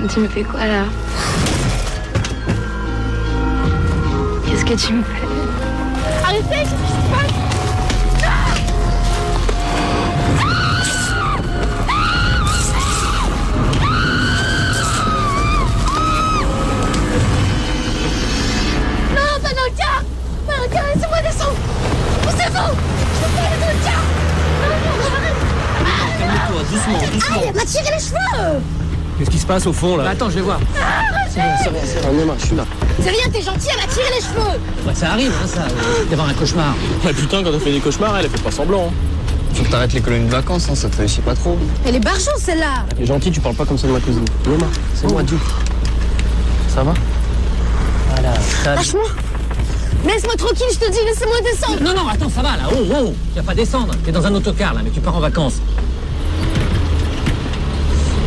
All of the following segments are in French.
Tu me fais quoi là? Qu'est-ce que tu me fais? Arrêtez, qu'est-ce qui se passe? Non, Tanoka! Tanoka, laissez-moi descendre! Poussez-vous! Je peux pas aller dans le car! Calme-toi, doucement, doucement. Elle m'a tiré les cheveux! Qu'est-ce qui se passe au fond là? Bah, attends, je vais voir. C'est rien, je suis là. C'est rien, t'es gentil, elle m'a tiré les cheveux! Ouais, ça arrive, hein, ça, d'avoir un cauchemar. Ouais, putain, quand elle fait des cauchemars, elle fait pas semblant. Faut que t'arrêtes les colonies de vacances, hein, ça te réussit pas trop. Elle est barjot celle-là! T'es gentil, tu parles pas comme ça de ma cousine. Léma, c'est moi, Duke. Ça va? Voilà, ça... Lâche-moi! Laisse-moi tranquille, je te dis, laissez-moi descendre! Non, non, attends, ça va, là, oh, oh, tu vas pas descendre. T'es dans un autocar, là, mais tu pars en vacances.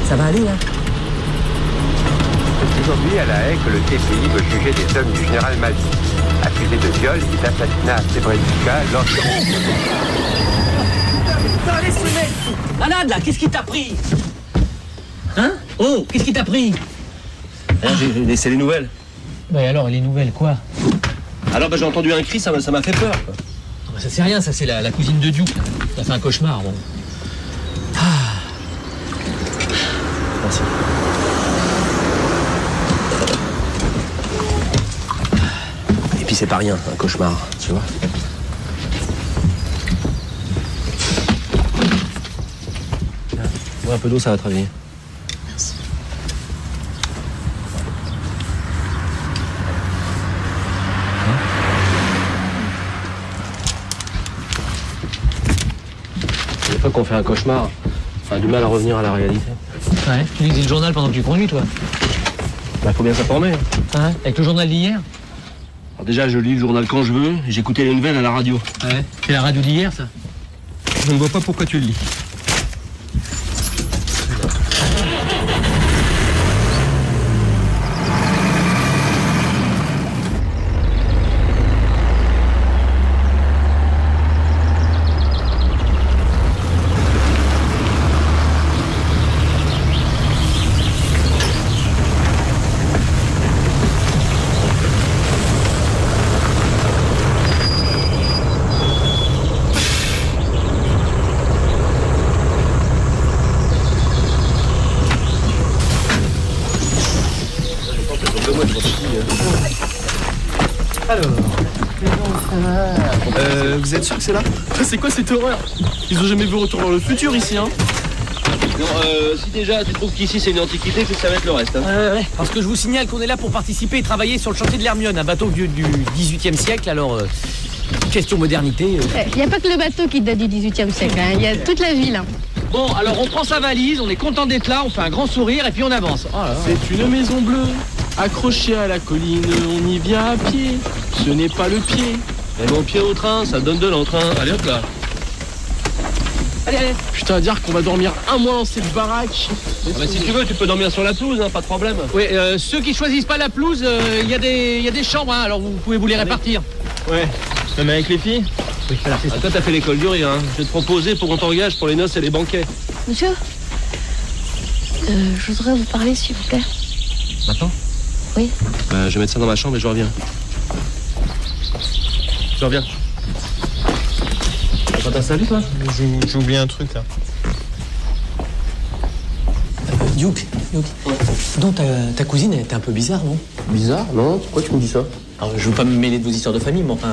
Ça va aller, là? C'est aujourd'hui à La Haye que le TPI veut juger des hommes du général Mazy, accusés de viol et d'assassinat à Srebrenica lorsque... Allez, ce mec! Malade, là, qu'est-ce qui t'a pris? Hein? Oh, qu'est-ce qui t'a pris? J'ai laissé les nouvelles. Bah, alors, et les nouvelles, quoi? Alors, j'ai entendu un cri, ça m'a fait peur. Quoi. Non, bah, ça, c'est rien, ça, c'est la cousine de Duke. Ça fait un cauchemar, bon. Merci. Et puis c'est pas rien, un cauchemar, tu vois. Bois un peu d'eau, ça va te réveiller. Merci. Des fois qu'on fait un cauchemar, on a du mal à revenir à la réalité. Ouais, tu lis le journal pendant que tu conduis, toi? Bah, faut bien s'informer. Hein? Avec le journal d'hier? Alors déjà, je lis le journal quand je veux, et j'écoutais les nouvelles à la radio. Ouais. C'est la radio d'hier, ça? Je ne vois pas pourquoi tu le lis. Vous êtes sûr que c'est là? C'est quoi cette horreur? Ils ont jamais vu Retour vers le futur ici, hein? Non, si déjà tu trouves qu'ici c'est une antiquité, c'est que ça va être le reste. Hein. Ouais. Parce que je vous signale qu'on est là pour participer et travailler sur le chantier de l'Hermione, un bateau vieux du 18e siècle, alors question modernité. Il n'y a pas que le bateau qui date du 18e siècle, hein. Il y a toute la ville. Hein. Bon, alors on prend sa valise, on est content d'être là, on fait un grand sourire et puis on avance. Oh là là. C'est une maison bleue, accrochée à la colline, on y vient à pied. Ce n'est pas le pied. Et mon pied au train, ça donne de l'entrain. Allez hop là. Allez. Putain, à dire qu'on va dormir un mois dans cette baraque. Ah bah, si tu veux, tu peux dormir sur la pelouse, hein, pas de problème. Oui, ceux qui choisissent pas la pelouse, il y a des chambres, hein, alors vous pouvez vous les répartir. Ouais, même avec les filles. Oui, voilà, c'est ça. Ah, toi, t'as fait l'école du rire, hein. Je vais te proposer pour qu'on t'engage pour les noces et les banquets. Monsieur, je voudrais vous parler, s'il vous plaît. Maintenant? Oui. Je vais mettre ça dans ma chambre et je reviens. Je reviens. T'as pas t'installer, toi? J'ai oublié un truc là. Duke. Ouais. Donc ta cousine, elle était un peu bizarre, non? Bizarre, non? Pourquoi tu me dis ça? Alors, je veux pas me mêler de vos histoires de famille, mais enfin,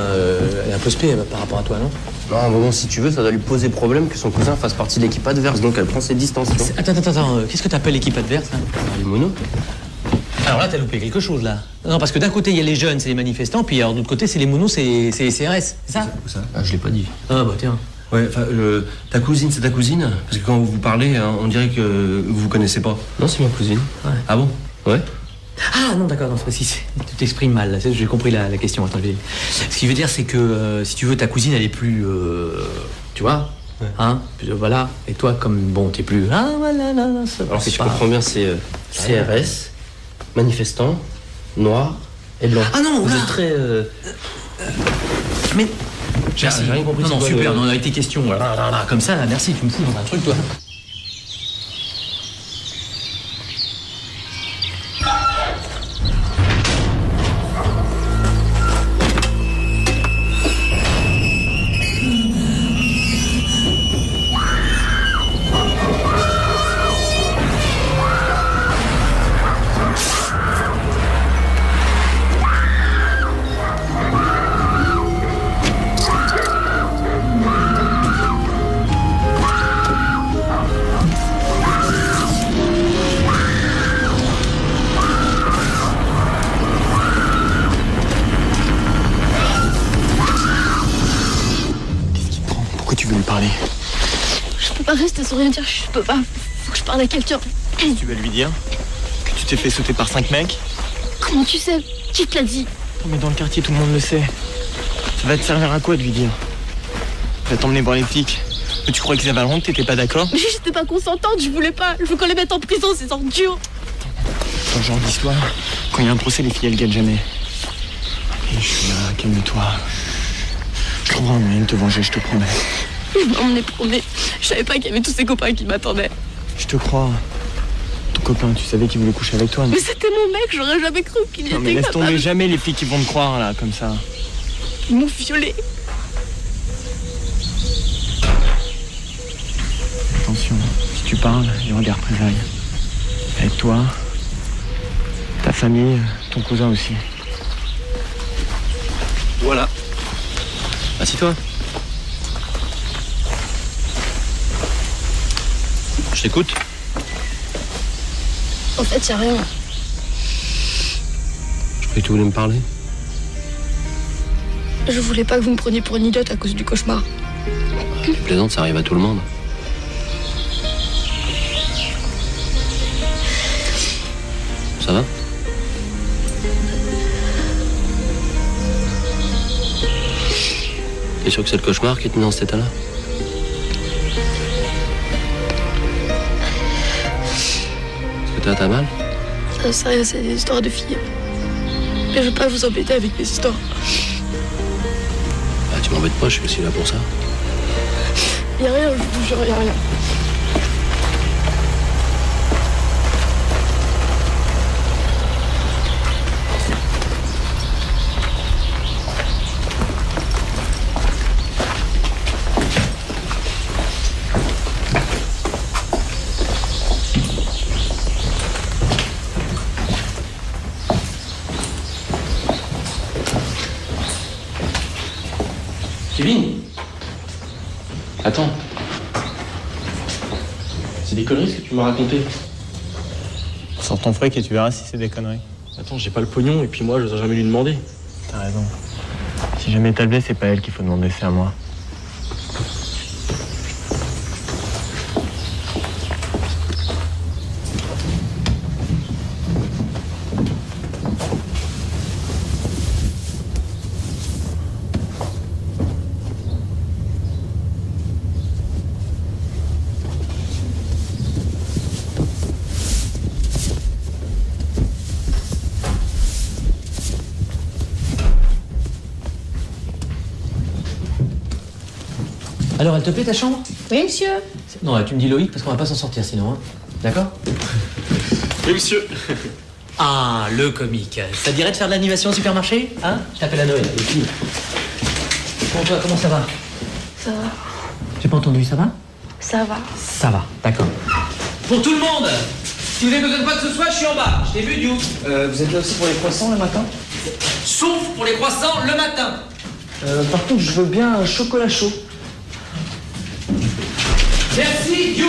elle est un peu spé par rapport à toi, non? Non, bon, si tu veux, ça doit lui poser problème que son cousin fasse partie de l'équipe adverse, donc elle prend ses distances. Attends, qu'est-ce que t'appelles l'équipe adverse, là? Les monos. Alors là, t'as loupé quelque chose, là. Non, parce que d'un côté, il y a les jeunes, c'est les manifestants, puis alors de l'autre côté, c'est les monos, c'est les CRS, c'est ça? Ça Ah, je l'ai pas dit. Ah, bah tiens. Ouais, enfin, ta cousine, c'est ta cousine? Parce que quand vous parlez, hein, on dirait que vous vous connaissez pas. Non, c'est ma cousine. Ouais. Ah bon? Ouais. Ah non, d'accord, non, c'est pas si tu t'exprimes mal, là, j'ai compris la question. Attends, ce qui veut dire, c'est que, si tu veux, ta cousine, elle est plus... tu vois? Ouais. Hein? Voilà. Et toi, comme, bon, t'es plus... Ah, voilà, là, ça... Alors, si je comprends bien, c'est CRS, manifestants, noirs et blancs. Ah non, vous là. êtes très... Mais... J'ai rien compris. Non, super, on a été question. Là, comme ça, là, merci, tu me fous dans un truc, toi. veux lui parler. Je peux pas rester sans rien dire, je peux pas. Faut que je parle à quelqu'un. Tu vas lui dire que tu t'es fait sauter par 5 mecs? Comment tu sais? Qui te l'a dit? Non mais dans le quartier, tout le monde le sait. Ça va te servir à quoi de lui dire? Il va t'emmener voir les flics. Mais tu croyais qu'ils avaient honte, t'étais pas d'accord? Mais j'étais pas consentante, je voulais pas. Je veux qu'on les mette en prison, ces ordures. Dans ce genre d'histoire, quand il y a un procès, les filles elles gagnent jamais. Et je suis là, calme-toi. Je trouverai un moyen de te venger, je te promets. Il m'a emmené promener. Je savais pas qu'il y avait tous ces copains qui m'attendaient. Je te crois. Ton copain, tu savais qu'il voulait coucher avec toi, non? Mais c'était mon mec, j'aurais jamais cru qu'il y Non mais était laisse tomber, capable. jamais les flics qui vont te croire là, comme ça. Ils m'ont violée. Attention, si tu parles, il y aura des représailles. Avec toi, ta famille, ton cousin aussi. Voilà. Assis-toi. Je t'écoute. En fait, y a rien. Je croyais que tu voulais me parler. Je voulais pas que vous me preniez pour une idiote à cause du cauchemar. Tu plaisantes, ça arrive à tout le monde. Ça va? T'es sûr que c'est le cauchemar qui te met dans cet état-là? Est-ce que t'as mal? C'est rien, c'est des histoires de filles. Mais je veux pas vous embêter avec mes histoires. Bah, tu m'embêtes pas, je suis aussi là pour ça. Y a rien, je vous jure, y a rien. Kevin! Attends. C'est des conneries ce que tu m'as raconté. Sors ton fric et tu verras si c'est des conneries. Attends, j'ai pas le pognon et puis moi, je n'ose jamais lui demander. T'as raison. Si jamais t'as levé, c'est pas elle qu'il faut demander, c'est à moi. Alors, elle te plaît ta chambre? Oui, monsieur. Non, là, tu me dis Loïc parce qu'on va pas s'en sortir sinon, hein. D'accord? Oui, monsieur. Ah, le comique. Ça dirait de faire de l'animation au supermarché? Hein? Je t'appelle à Noël, les filles. Pour toi, comment ça va? Ça va. J'ai pas entendu, ça va? Ça va. Ça va, d'accord. Pour tout le monde! Si vous avez besoin de quoi que ce soit, je suis en bas. Je t'ai vu, Duke. Vous êtes là aussi pour les croissants le matin? Sauf pour les croissants le matin. Par contre, je veux bien un chocolat chaud. Merci, Duke.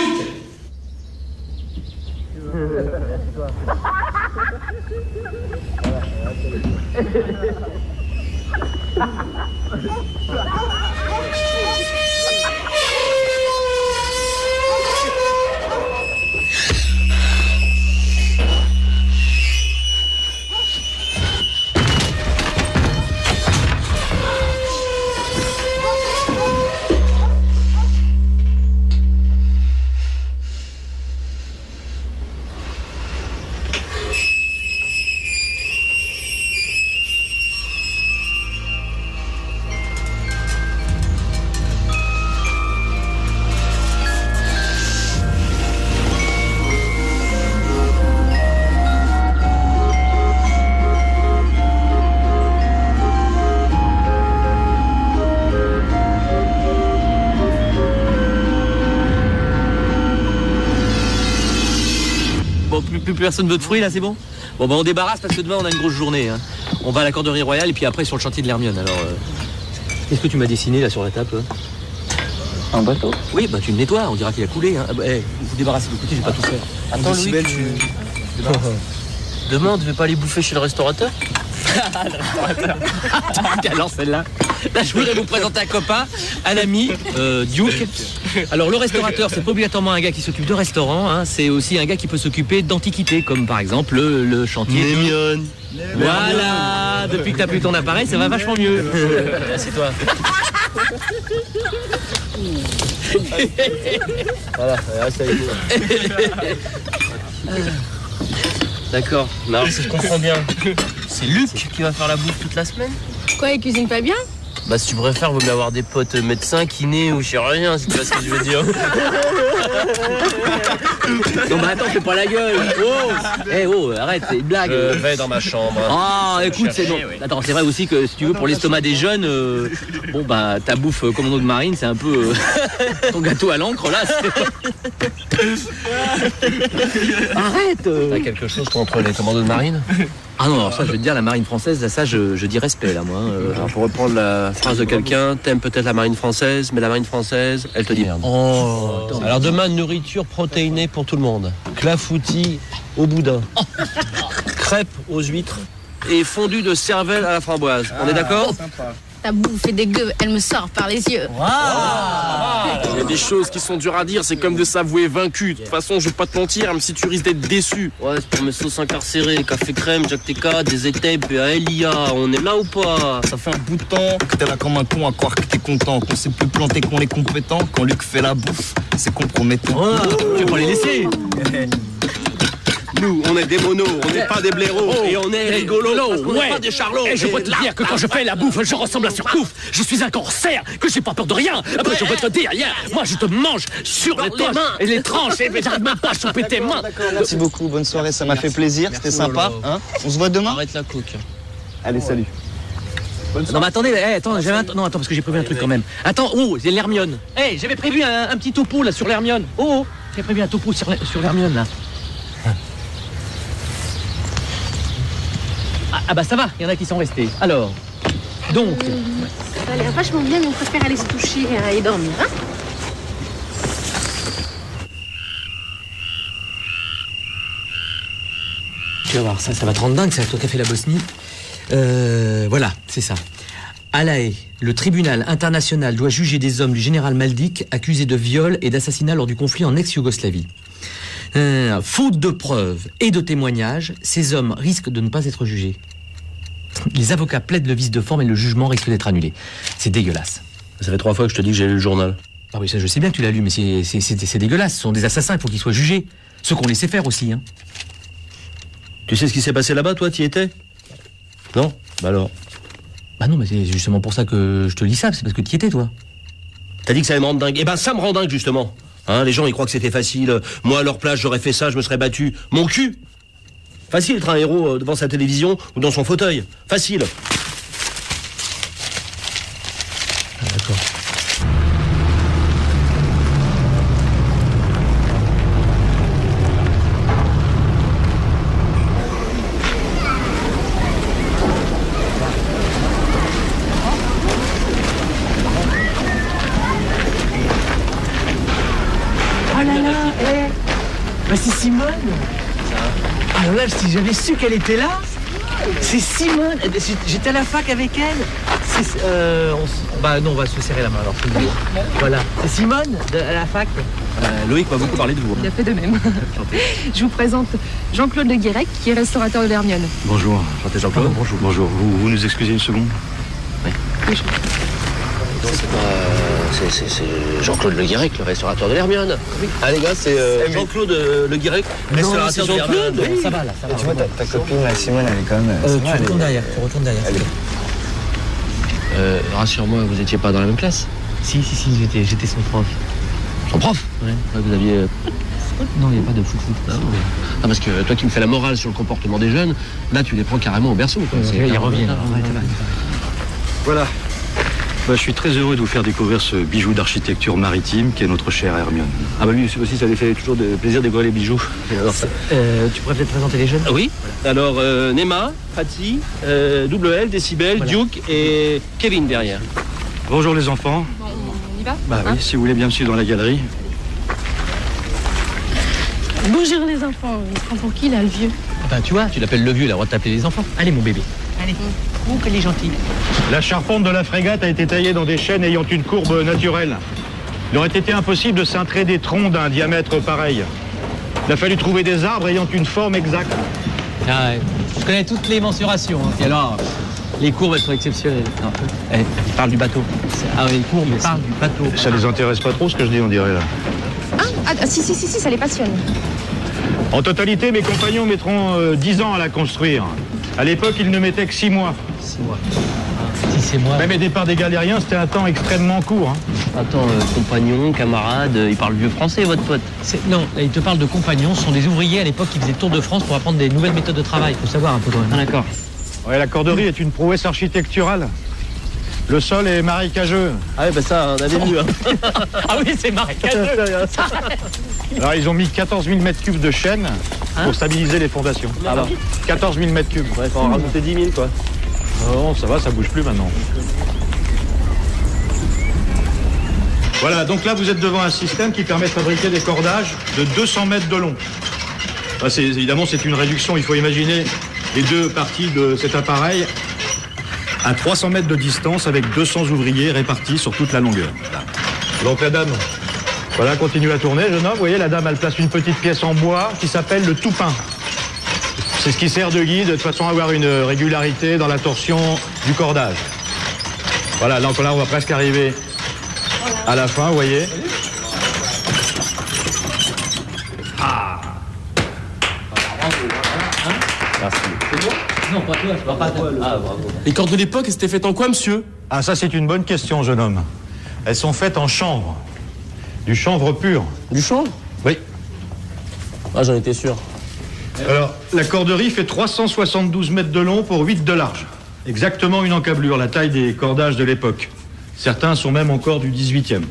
Bon, plus personne veut de fruits là, c'est bon? Bon, bah on débarrasse parce que demain on a une grosse journée. Hein. On va à la Corderie Royale et puis après sur le chantier de l'Hermione. Alors, qu'est-ce que tu m'as dessiné là sur la table? Un bateau? Oui, bah tu le nettoies, on dira qu'il a coulé. Hein. Ah, bah, vous débarrassez de côté, j'ai pas tout fait. Attends, Louis, demain, on devait pas aller bouffer chez le restaurateur? Alors celle-là. Là, je voudrais vous présenter un copain, un ami, Duke. Alors le restaurateur, c'est pas obligatoirement un gars qui s'occupe de restaurant, hein, c'est aussi un gars qui peut s'occuper d'antiquités, comme par exemple le chantier. Mignonne. Voilà. Depuis que t'as plus ton appareil, ça va vachement mieux. C'est toi. Voilà, reste avec nous. D'accord, mais alors si je comprends bien, c'est Luc qui va faire la bouffe toute la semaine? Quoi, il cuisine pas bien? Bah si tu préfères, vaut mieux avoir des potes médecins, kinés ou chirurgiens, si tu vois ce que je veux dire. Non mais attends, fais pas la gueule. Oh, oh, arrête, c'est une blague. Je vais dans ma chambre. Ah, écoute, c'est non. oui. Attends, c'est vrai aussi que si tu veux pour l'estomac des jeunes, bon bah ta bouffe commando de marine, c'est un peu ton gâteau à l'encre là. Arrête. T'as quelque chose contre les commandos de marine? Ah non, alors ça je veux te dire, la marine française, là ça je dis respect là moi. Alors pour reprendre la phrase de quelqu'un, t'aimes peut-être la marine française, mais la marine française, elle te dit merde. Oh. Alors demain, nourriture protéinée pour tout le monde. Clafoutis au boudin. Crêpes aux huîtres. Et fondue de cervelle à la framboise. On est d'accord? Ta bouffe est dégueu, elle me sort par les yeux. Il y a des choses qui sont dures à dire, c'est comme de s'avouer vaincu. De toute façon, je vais pas te mentir, même si tu risques d'être déçu. Ouais, c'est pour mes sauces incarcérées, café crème, Jack TK, des étapes, PALIA. On est là ou pas? Ça fait un bout de temps que t'es là comme un con à croire que t'es content, qu'on sait plus planter, qu'on est compétent. Quand Luc fait la bouffe, c'est compromettant. Oh, tu vas pas les laisser. Nous, on est des monos, on n'est pas des blaireaux. Et on est rigolo, parce qu'on n'est ouais. pas des charlots. Et je peux te dire que quand je fais la bouffe, je ressemble à Surcouf. Je suis un corsaire, que j'ai pas peur de rien. Après, je peux te dire, moi, je te mange sur les poches et les tranches. Et j'arrive même pas à choper tes mains. Merci beaucoup, bonne soirée, ça m'a fait plaisir, c'était sympa. Hein, on se voit demain? Arrête la coke. Allez, salut. Non mais attendez, attends, non attends parce que j'ai prévu un truc quand même. Attends, oh, c'est l'Hermione. J'avais prévu un petit topo là sur l'Hermione. Oh, j'ai prévu un topo sur l'Hermione là. Ah bah ça va, il y en a qui sont restés. Alors, donc... Ça a l'air vachement bien, mais on préfère aller se toucher et dormir, hein? Tu vas voir, ça va te rendre dingue, c'est toi qui as fait la Bosnie. Voilà, c'est ça. À La Haye, le tribunal international doit juger des hommes du général Maldik accusés de viol et d'assassinat lors du conflit en ex-Yougoslavie. Faute de preuves et de témoignages, ces hommes risquent de ne pas être jugés. Les avocats plaident le vice de forme et le jugement risque d'être annulé. C'est dégueulasse. Ça fait 3 fois que je te dis que j'ai lu le journal. Ah oui, ça je sais bien que tu l'as lu, mais c'est dégueulasse. Ce sont des assassins, il faut qu'ils soient jugés. Ceux qu'on laissait faire aussi, hein. Tu sais ce qui s'est passé là-bas, toi, t'y étais? Non? Bah alors. Bah non, mais c'est justement pour ça que je te dis ça, c'est parce que t'y étais, toi. T'as dit que ça allait me rendre dingue. Eh ben, ça me rend dingue, justement. Hein, les gens, ils croient que c'était facile. Moi, à leur place, j'aurais fait ça, je me serais battu. Mon cul! Facile d'être un héros devant sa télévision ou dans son fauteuil. Facile. Ah, d'accord. Oh là là, bah c'est Simone. Alors là, si j'avais su qu'elle était là, c'est Simone. J'étais à la fac avec elle. Bah non, on va se serrer la main alors. Voilà, c'est Simone à la fac. Loïc m'a beaucoup parlé de vous. Il a fait de même. Je vous présente Jean-Claude Le Guirec, qui est restaurateur de l'Hermione. Bonjour. Jean-Claude. Bonjour. Bonjour. Vous nous excusez une seconde? Oui. Non, c'est Jean-Claude Le Guirec, le restaurateur de l'Hermione. Oui. Ah les gars, c'est Jean-Claude Le Guirec, restaurateur de l'Hermione. Oui. Ça va là, ça va. Tu vois, ta copine, là, Simone, elle est quand même... Tu retournes derrière, Rassure-moi, vous étiez pas dans la même classe? Si, j'étais son prof. Son prof? Ouais. Vous aviez... Non, il n'y a pas de foot. Non, parce que toi qui me fais la morale sur le comportement des jeunes, là tu les prends carrément au berceau. Ils reviennent. Voilà. Bah, je suis très heureux de vous faire découvrir ce bijou d'architecture maritime qui est notre chère Hermione. Ah bah lui aussi, ça lui fait toujours plaisir de découvrir les bijoux. Tu pourrais peut-être présenter les jeunes? Oui. Alors, Nema, Fatih, Double L, Décibel, voilà. Duke et Kevin derrière. Bonjour les enfants. On y va? Bah oui, si vous voulez bien me suivre dans la galerie. Bonjour les enfants, il se prend pour qui là, le vieux? Bah tu vois, tu l'appelles le vieux, il a le droit de t'appeler les enfants. Allez mon bébé. Allez, oh, qu'elle est gentille. La charpente de la frégate a été taillée dans des chênes ayant une courbe naturelle. Il aurait été impossible de cintrer des troncs d'un diamètre pareil. Il a fallu trouver des arbres ayant une forme exacte. Ah ouais. Je connais toutes les mensurations. Hein. Et alors, les courbes, elles sont exceptionnelles. Il parle du bateau. Ah oui, les courbes, elles parlent du bateau. Ça les intéresse pas trop ce que je dis, on dirait là. Si, ça les passionne. En totalité, mes compagnons mettront 10 ans à la construire. À l'époque, ils ne mettaient que 6 mois. 6 mois. 6 mois. Même les départs des galériens, c'était un temps extrêmement court. Hein. Attends, compagnon, camarade, il parle vieux français, votre pote? Non, là, il te parle de compagnons. Ce sont des ouvriers à l'époque qui faisaient le tour de France pour apprendre des nouvelles méthodes de travail. Il faut savoir un peu quand même. Ah, d'accord. Ouais, la corderie est une prouesse architecturale. Le sol est marécageux. Ah oui, bah ça, on avait vu. Hein. Ah oui, c'est marécageux. Alors, ils ont mis 14 000 mètres cubes de chêne pour stabiliser les fondations. Ah bah. 14 000 mètres cubes. Ouais, faut en rajouter 10 000, quoi. Non, ça va, ça bouge plus maintenant. Voilà, donc là, vous êtes devant un système qui permet de fabriquer des cordages de 200 mètres de long. Évidemment, c'est une réduction. Il faut imaginer les deux parties de cet appareil à 300 mètres de distance avec 200 ouvriers répartis sur toute la longueur. Donc la dame, voilà, continue à tourner, jeune homme. Vous voyez, la dame, elle place une petite pièce en bois qui s'appelle le toupin. C'est ce qui sert de guide de façon à avoir une régularité dans la torsion du cordage. Voilà, donc là, on va presque arriver à la fin, vous voyez. Ah. Merci. Non, pas toi, je vois pas. Ah, bravo. Les cordes de l'époque, elles s'étaient faites en quoi, monsieur? Ah, ça, c'est une bonne question, jeune homme. Elles sont faites en chanvre. Du chanvre pur. Du chanvre? Oui. Ah, j'en étais sûr. Alors, la corderie fait 372 mètres de long pour 8 de large. Exactement une encablure, la taille des cordages de l'époque. Certains sont même encore du 18e.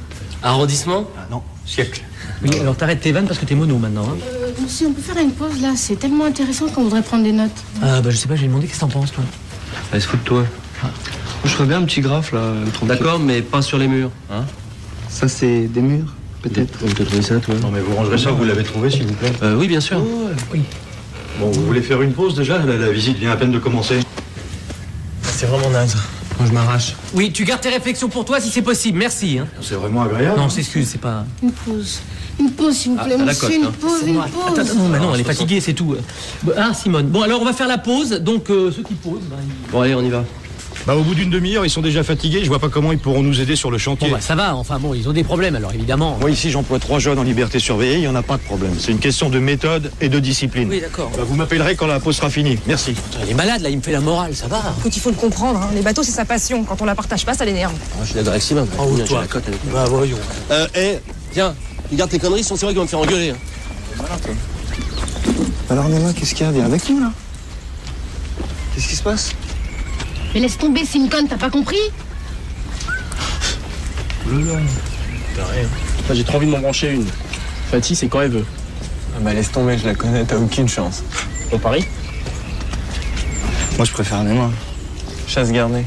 Arrondissement? Ah non, siècle. Oui, alors t'arrêtes tes vannes parce que t'es mono maintenant. Hein. Monsieur, on peut faire une pause là, c'est tellement intéressant qu'on voudrait prendre des notes. Ah bah je sais pas, j'ai demandé qu'est-ce que t'en penses toi. Allez, se fout de toi. Je ferais bien un petit graphe là, tranquille. D'accord, mais pas sur les murs. Hein? Ça c'est des murs, peut-être. Où t'as trouvé ça, toi? Non, mais vous rangerez ça, vous l'avez trouvé, s'il vous plaît. Oui, bien sûr. Oui. Bon, vous voulez faire une pause déjà? La visite vient à peine de commencer. C'est vraiment naze. Moi, je m'arrache. Oui, tu gardes tes réflexions pour toi si c'est possible, merci. Hein. C'est vraiment agréable. Non, s'excuse, c'est pas... Une pause, s'il vous plaît, monsieur, une pause, une pause. Attends, non, mais non, elle est fatiguée, c'est tout. Ah, Simone. Bon, alors on va faire la pause, donc ceux qui posent... Bon, allez, on y va. Bah, au bout d'une demi-heure, ils sont déjà fatigués. Je vois pas comment ils pourront nous aider sur le chantier. Bon, bah ça va, enfin bon, ils ont des problèmes, alors évidemment. Moi, ici, j'emploie 3 jeunes en liberté surveillée. Il n'y en a pas de problème. C'est une question de méthode et de discipline. Oui, d'accord. Bah, vous m'appellerez quand la pause sera finie. Merci. Il est malade, là, il me fait la morale, ça va. Écoute, il faut le comprendre, hein. Les bateaux, c'est sa passion. Quand on la partage pas, ça l'énerve. Je suis d'accord avec Simon. Oh, toi. Bah, voyons. Tiens, garde tes conneries, sinon c'est vrai qu'ils vont me faire engueuler. Hein. Alors Nana, qu'est-ce qu'il y a? Viens avec nous là. Qu'est-ce qui se passe? Mais laisse tomber, c'est une conne, t'as pas compris? J'ai trop envie de m'en brancher une. Fatih, c'est quand elle veut. Ah bah laisse tomber, je la connais, t'as aucune chance. On parie? Moi je préfère Néma. Chasse gardée.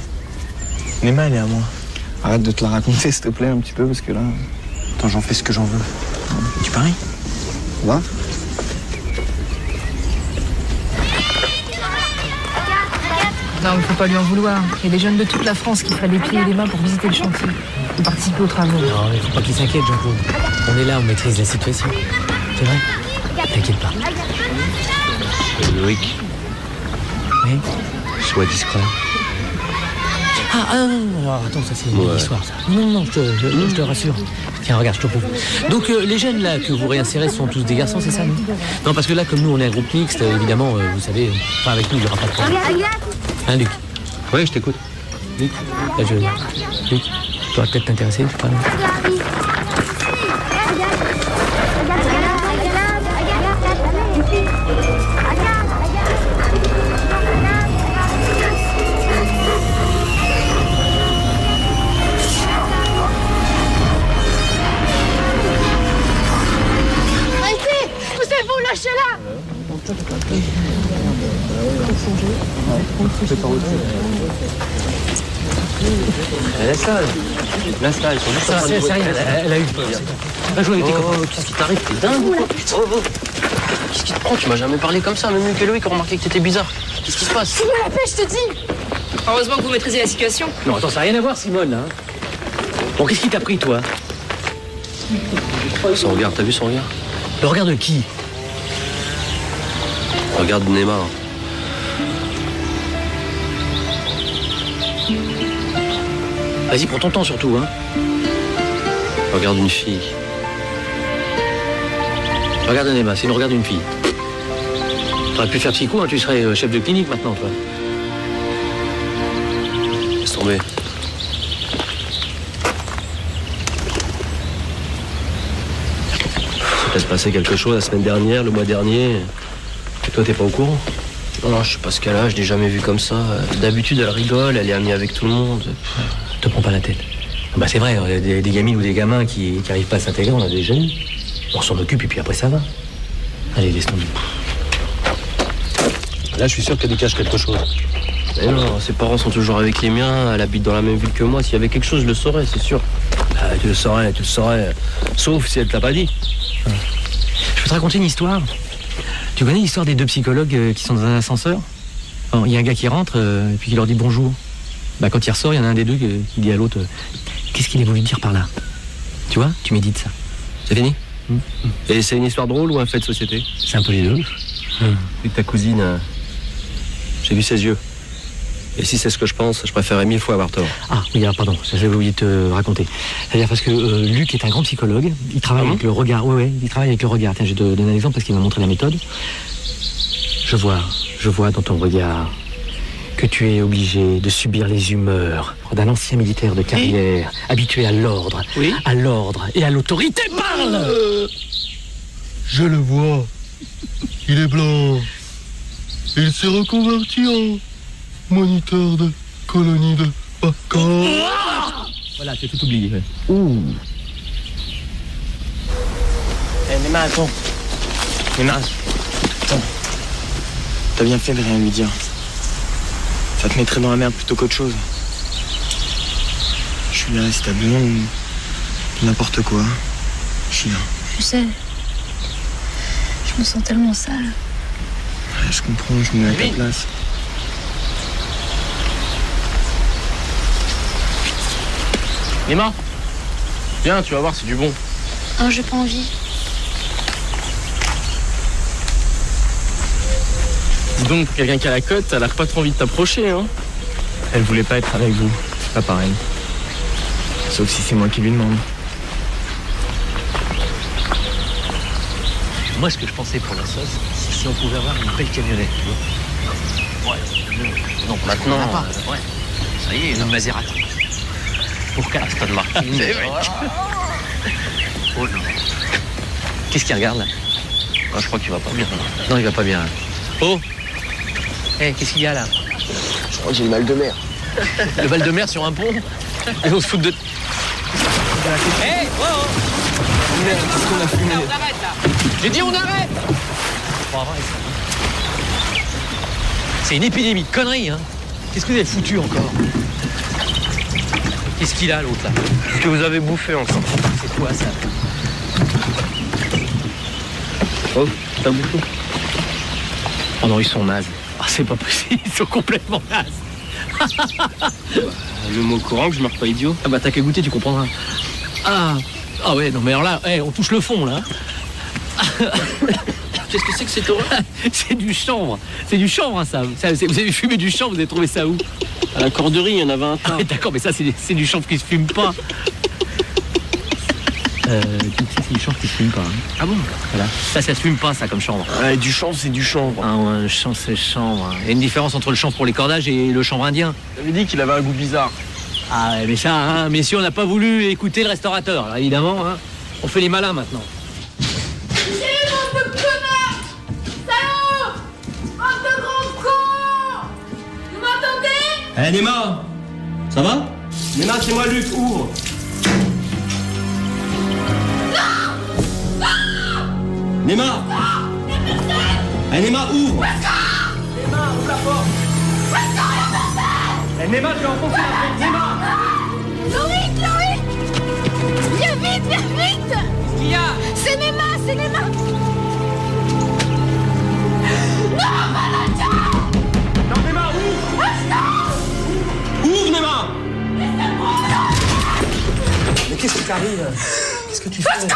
Néma, elle est à moi. Arrête de te la raconter s'il te plaît un petit peu parce que là... Attends, j'en fais ce que j'en veux. Tu paries? Va. Non, il faut pas lui en vouloir. Il y a des jeunes de toute la France qui feraient les pieds et les mains pour visiter le chantier et participer aux travaux. Non, mais faut pas qu'il s'inquiète, Jean-Claude. On est là, on maîtrise la situation. C'est vrai? T'inquiète pas. Loïc, Oui? sois discret. Ah non, alors attends, ça c'est une histoire, ça. Non, je te rassure. Tiens, regarde, je te prouve. Donc les jeunes là que vous réinsérez sont tous des garçons, c'est ça, non? Non, parce que là, comme nous, on est un groupe mixte, évidemment, vous savez, enfin avec nous, il n'y aura pas de problème. Hein, Luc? Oui, je t'écoute. Luc? Là, Luc, tu aurais peut-être t'intéresser, tu parles. Lâchez-la! Laisse-la, ils sont juste en train de jouer. Elle a eu. Va jouer avec tes copains. Qu'est-ce qui t'arrive? T'es dingue ou quoi? Qu'est-ce qui te prend? Tu m'as jamais parlé comme ça, même Luc et Loïc ont remarqué que t'étais bizarre. Qu'est-ce qui se passe? Fous-moi la paix, je te dis. Heureusement que vous maîtrisez la situation. Non, attends, ça n'a rien à voir, Simone, là. Bon, qu'est-ce qui t'a pris, toi? Son regard, t'as vu son regard? Le regard de qui? Regarde Neymar. Vas-y, prends ton temps, surtout, hein. Regarde une fille. Regarde Neymar, c'est le regard d'une fille. T'aurais pu faire psycho, hein, tu serais chef de clinique maintenant, toi. Laisse tomber. Il s'est passé quelque chose la semaine dernière, le mois dernier. Et toi, t'es pas au courant? Non, je sais pas ce qu'elle a, je l'ai jamais vue comme ça. D'habitude, elle rigole, elle est amie avec tout le monde. Te prends pas la tête. Bah c'est vrai, des gamines ou des gamins qui arrivent pas à s'intégrer, on a déjà eu. On s'en occupe et puis après ça va. Allez, laisse tomber. Là, je suis sûr qu'elle lui cache quelque chose. Mais non, ses parents sont toujours avec les miens, elle habite dans la même ville que moi. S'il y avait quelque chose, je le saurais, c'est sûr. Ah, tu le saurais. Sauf si elle te l'a pas dit. Je peux te raconter une histoire. Tu connais l'histoire des deux psychologues qui sont dans un ascenseur? Il y a un gars qui rentre et puis qui leur dit bonjour. Bah, quand il ressort, il y en a un des deux qui dit à l'autre qu'est-ce qu'il a voulu dire par là? Tu vois, tu médites ça. C'est fini? Et c'est une histoire drôle ou un fait de société? C'est un peu les deux. Et ta cousine, j'ai vu ses yeux. Et si c'est ce que je pense, je préférerais 1000 fois avoir tort. Ah oui, alors pardon, j'avais oublié de te raconter. C'est-à-dire parce que Luc est un grand psychologue, il travaille avec le regard. Oui, il travaille avec le regard. Tiens, je vais te donner un exemple parce qu'il m'a montré la méthode. Je vois dans ton regard que tu es obligé de subir les humeurs d'un ancien militaire de carrière, habitué à l'ordre, et à l'autorité. Parle! Je le vois. Il est blanc. Il s'est reconverti en moniteur de colonie de vacances. Voilà, tu as tout oublié. Neymar, attends. Neymar, attends. T'as bien fait de rien lui dire. Ça te mettrait dans la merde plutôt qu'autre chose. Je suis là, si t'as besoin de n'importe quoi. Je suis là. Je sais. Je me sens tellement sale. Ouais, je comprends, je me mets à ta place. Neymar, viens, tu vas voir, c'est du bon. Non, j'ai pas envie. Dis donc, pour quelqu'un qui a la cote, elle a pas trop envie de t'approcher, hein. Elle voulait pas être avec vous. C'est pas pareil. Sauf si c'est moi qui lui demande. Moi, ce que je pensais pour la sauce, c'est si on pouvait avoir une belle camionnette, tu vois. Ouais. Donc maintenant, ouais. Ça y est, une Maserati. Pour qu'à Aston Martin. Oh non. Qu'est-ce qu'il regarde là? Oh, je crois qu'il va pas bien. Non, il va pas bien. Oh! Qu'est-ce qu'il y a là? Je crois que j'ai le mal de mer. Le mal de mer sur un pont? Et on se fout de... Merde, qu'est-ce qu'on a fumé? On arrête là! J'ai dit on arrête! C'est une épidémie de conneries, hein. Qu'est-ce que vous avez foutu encore? Qu'est-ce qu'il a l'autre là? Ce que vous avez bouffé encore. C'est quoi ça? Oh, t'as bouffé? Oh non, ils sont nazes. Ah, c'est pas possible, ils sont complètement nazes. Le mot courant que je meurs pas idiot. Ah bah t'as qu'à goûter, tu comprendras. Ah ouais, non mais alors là, on touche le fond là. Qu'est-ce que c'est que cette horreur? C'est du chanvre. C'est du chanvre, hein, ça. Vous avez fumé du chanvre, vous avez trouvé ça où? À la corderie, il y en avait un tas. Ah, d'accord, mais ça, c'est du chanvre qui se fume pas. C'est du chanvre qui se fume pas. Hein. Ah bon? Voilà. Ça se fume pas, ça, comme chanvre. Ouais, du chanvre, c'est du chanvre. Ah ouais, le chanvre, c'est le chanvre. Il y a une différence entre le chanvre pour les cordages et le chanvre indien. J'avais dit qu'il avait un goût bizarre. Ah ouais, mais ça, hein, messieurs, on n'a pas voulu écouter le restaurateur. Alors, évidemment, hein, on fait les malins maintenant. Eh Neymar, ça va? Neymar, c'est moi Luc, ouvre. Neymar! Eh Neymar, ouvre! Neymar, ouvre la porte. Eh Neymar, je vais enfoncer la porte. Neymar! Loïc! Viens vite! Qu'est-ce qu'il y a? C'est Neymar! qu'est-ce qui t'arrive? Qu'est-ce que tu fais? Arrête!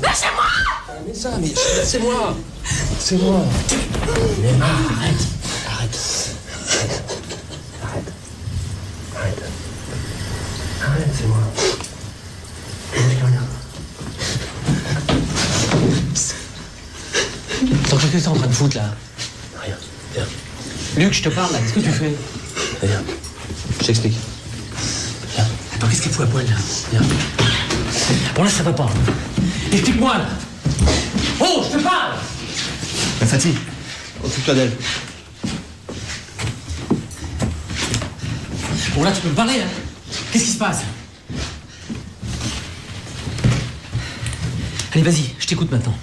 Lâchez-moi! Mais ça, mais laissez-moi! Laissez-moi! Néma, arrête! Arrête! Arrête! Arrête! Arrête, c'est moi. Attends, qu'est-ce que t'es en train de foutre là? Rien. Viens. Luc, je te parle là, qu'est-ce que tu fais? Viens. Je t'explique. Viens. Attends, qu'est-ce qu'elle fout à poil là? Viens. Bon là, ça va pas. Explique-moi là. Oh, je te parle! La fatigue. Occupe-toi d'elle. Bon là, tu peux me parler, hein? Qu'est-ce qui se passe? Allez, vas-y, je t'écoute maintenant.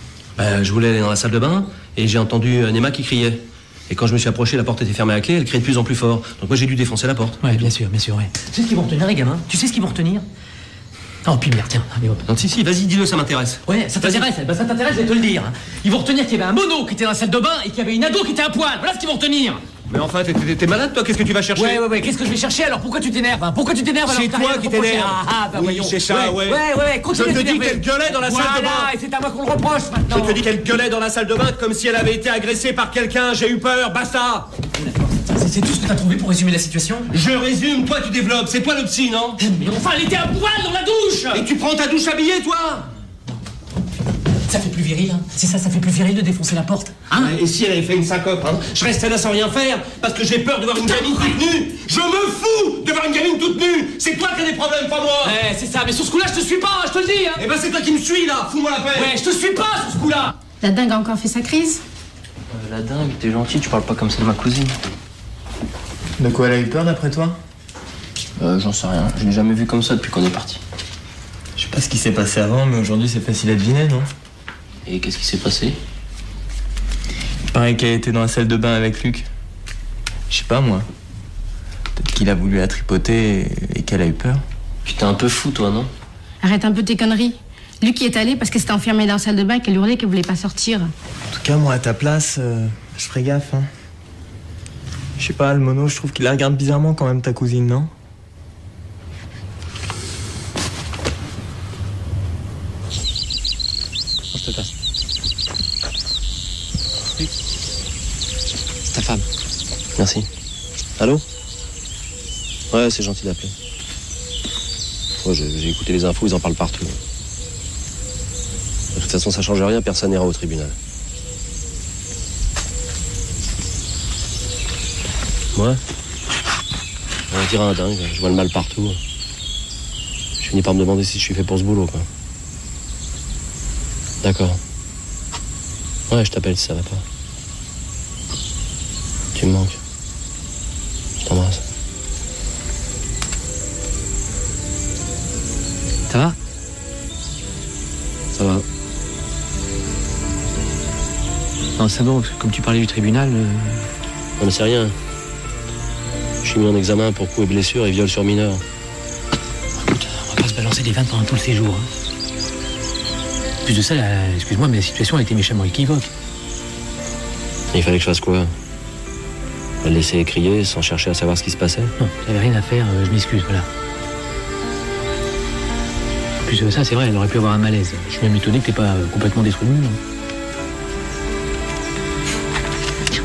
Je voulais aller dans la salle de bain et j'ai entendu Néma qui criait. Et quand je me suis approché, la porte était fermée à clé, elle criait de plus en plus fort. Donc moi j'ai dû défoncer la porte. Ouais, bien sûr, ouais. Tu sais ce qu'ils vont retenir, les gamins? Tu sais ce qu'ils vont retenir? Oh, puis merde, tiens, allez hop. Non, si, vas-y, dis-le, ça m'intéresse. Ouais, ça t'intéresse, ça t'intéresse, je vais te le dire. Ils vont retenir qu'il y avait un mono qui était dans la salle de bain et qu'il y avait une ado qui était à poil. Voilà ce qu'ils vont retenir. Mais enfin, t'es malade, toi? Qu'est-ce que tu vas chercher? Ouais, qu'est-ce que je vais chercher alors? Pourquoi tu t'énerves, hein? Pourquoi tu t'énerves alors? C'est toi qui t'énerves. Bah voyons. Oui, c'est ça, ouais. Ouais, continue. Je te dis qu'elle gueulait dans la salle de bain. Voilà, et c'est à moi qu'on le reproche maintenant. Je te dis qu'elle gueulait dans la salle de bain comme si elle avait été agressée par quelqu'un. J'ai eu peur, basta. C'est tout ce que t'as trouvé pour résumer la situation? Je résume, toi tu développes. C'est toi le psy, non? Mais enfin, elle était à poil dans la douche. Et tu prends ta douche habillée, toi? Ça fait plus viril, hein. C'est ça fait plus viril de défoncer la porte. Hein? Et si elle avait fait une syncope, hein? Je restais là sans rien faire, parce que j'ai peur de voir une gamine toute nue. Je me fous de voir une gamine toute nue. C'est toi qui as des problèmes, pas moi. Ouais, c'est ça, mais sur ce coup-là, je te suis pas, je te le dis, hein. Eh ben c'est toi qui me suis, là. Fous-moi la paix. Ouais, je te suis pas sur ce coup-là. La dingue a encore fait sa crise? La dingue, t'es gentil, tu parles pas comme ça de ma cousine. De quoi elle a eu peur d'après toi? J'en sais rien, je l'ai jamais vu comme ça depuis qu'on est parti. Je sais pas ce qui s'est passé avant, mais aujourd'hui c'est facile à deviner, non? Et qu'est-ce qui s'est passé? Il paraît qu'elle était dans la salle de bain avec Luc. Je sais pas moi. Peut-être qu'il a voulu la tripoter et qu'elle a eu peur. Tu t'es un peu fou toi, non? Arrête un peu tes conneries. Luc y est allé parce qu'elle s'était enfermée dans la salle de bain et qu'elle hurlait qu'elle voulait pas sortir. En tout cas, moi à ta place, je ferais gaffe, hein. Je sais pas, le mono, je trouve qu'il la regarde bizarrement quand même, ta cousine, non? Je te passe. Oui. Ta femme. Merci. Allô? Ouais, c'est gentil d'appeler. Ouais, j'ai écouté les infos, ils en parlent partout. De toute façon, ça change rien, personne n'ira au tribunal. Ouais. On dirait un dingue, je vois le mal partout. Je finis par me demander si je suis fait pour ce boulot, quoi. D'accord. Ouais, je t'appelle si ça va pas. Tu me manques. Je t'embrasse. Ça va? Ça va. Non, c'est bon, comme tu parlais du tribunal... Non, mais c'est rien. Je suis mis en examen pour coups et blessures et viol sur mineur. Écoute, on va pas se balancer des vannes pendant tout le séjour. Hein. En plus de ça, excuse-moi, mais la situation a été méchamment équivoque. Et il fallait que je fasse quoi? La laisser crier sans chercher à savoir ce qui se passait? Non, j'avais rien à faire, je m'excuse, voilà. En plus de ça, c'est vrai, elle aurait pu avoir un malaise. Je suis même étonné que t'aies pas complètement détruit le mur.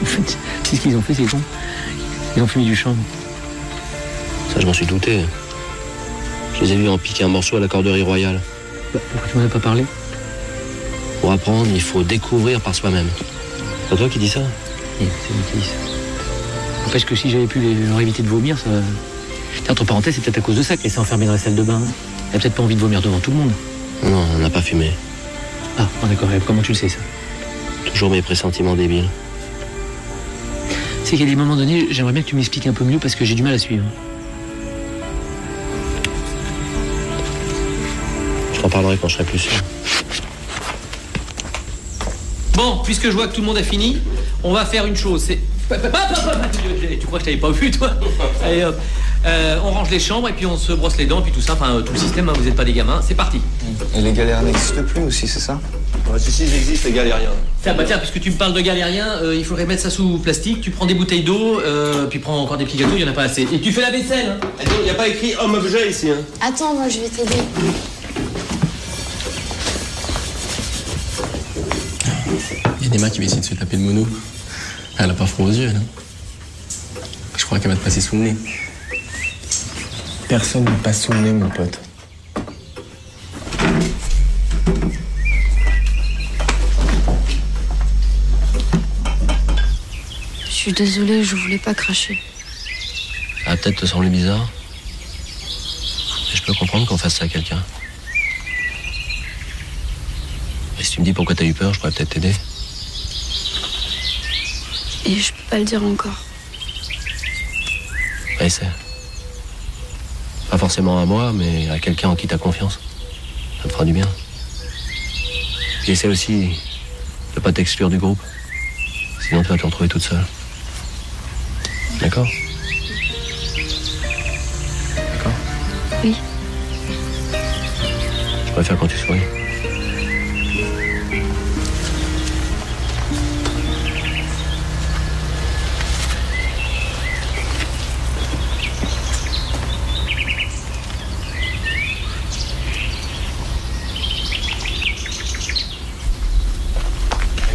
En fait, c'est ce qu'ils ont fait, c'est con. Ils ont fumé du chanvre. Ça, je m'en suis douté. Je les ai vus en piquer un morceau à la corderie royale. Bah, pourquoi tu m'en as pas parlé? Pour apprendre, il faut découvrir par soi-même. C'est toi qui dis ça? Oui, c'est moi qui dis ça. N'empêche que si j'avais pu leur éviter de vomir, ça... Tiens, entre parenthèses, c'est peut-être à cause de ça qu'elle s'est enfermée dans la salle de bain. Elle a peut-être pas envie de vomir devant tout le monde. Non, on n'a pas fumé. Ah, bon, d'accord. Comment tu le sais, ça? Toujours mes pressentiments débiles. C'est qu'à des moments donnés, j'aimerais bien que tu m'expliques un peu mieux parce que j'ai du mal à suivre. Je t'en parlerai quand je serai plus sûr. Bon, puisque je vois que tout le monde a fini, on va faire une chose, c'est... Tu crois que je t'avais pas vu, toi? Allez, hop. On range les chambres et puis on se brosse les dents, puis tout ça, enfin tout le système, hein, vous n'êtes pas des gamins, c'est parti. Et les galères n'existent plus aussi, c'est ça? Ouais, si, ils existent, les galériens. Tiens, puisque tu me parles de galériens, il faudrait mettre ça sous plastique. Tu prends des bouteilles d'eau, puis prends encore des petits gâteaux, il n'y en a pas assez. Et tu fais la vaisselle. Hein. Il n'y a pas écrit homme-objet ici. Hein. Attends, moi je vais t'aider. Il y a des mains qui va essayer de se taper le mono. Elle a pas froid aux yeux, là. Je crois qu'elle va te passer sous le nez. Personne ne passe sous le nez, mon pote. Je suis désolée, je voulais pas cracher. Ça va peut-être te sembler bizarre. Mais je peux comprendre qu'on fasse ça à quelqu'un. Et si tu me dis pourquoi t'as eu peur, je pourrais peut-être t'aider. Et je peux pas le dire encore. Ouais, c'est. Pas forcément à moi, mais à quelqu'un en qui t'as confiance. Ça te fera du bien. Puis essaie aussi de pas t'exclure du groupe. Sinon tu vas te retrouver toute seule. D'accord? D'accord? Oui. Je préfère quand tu souris.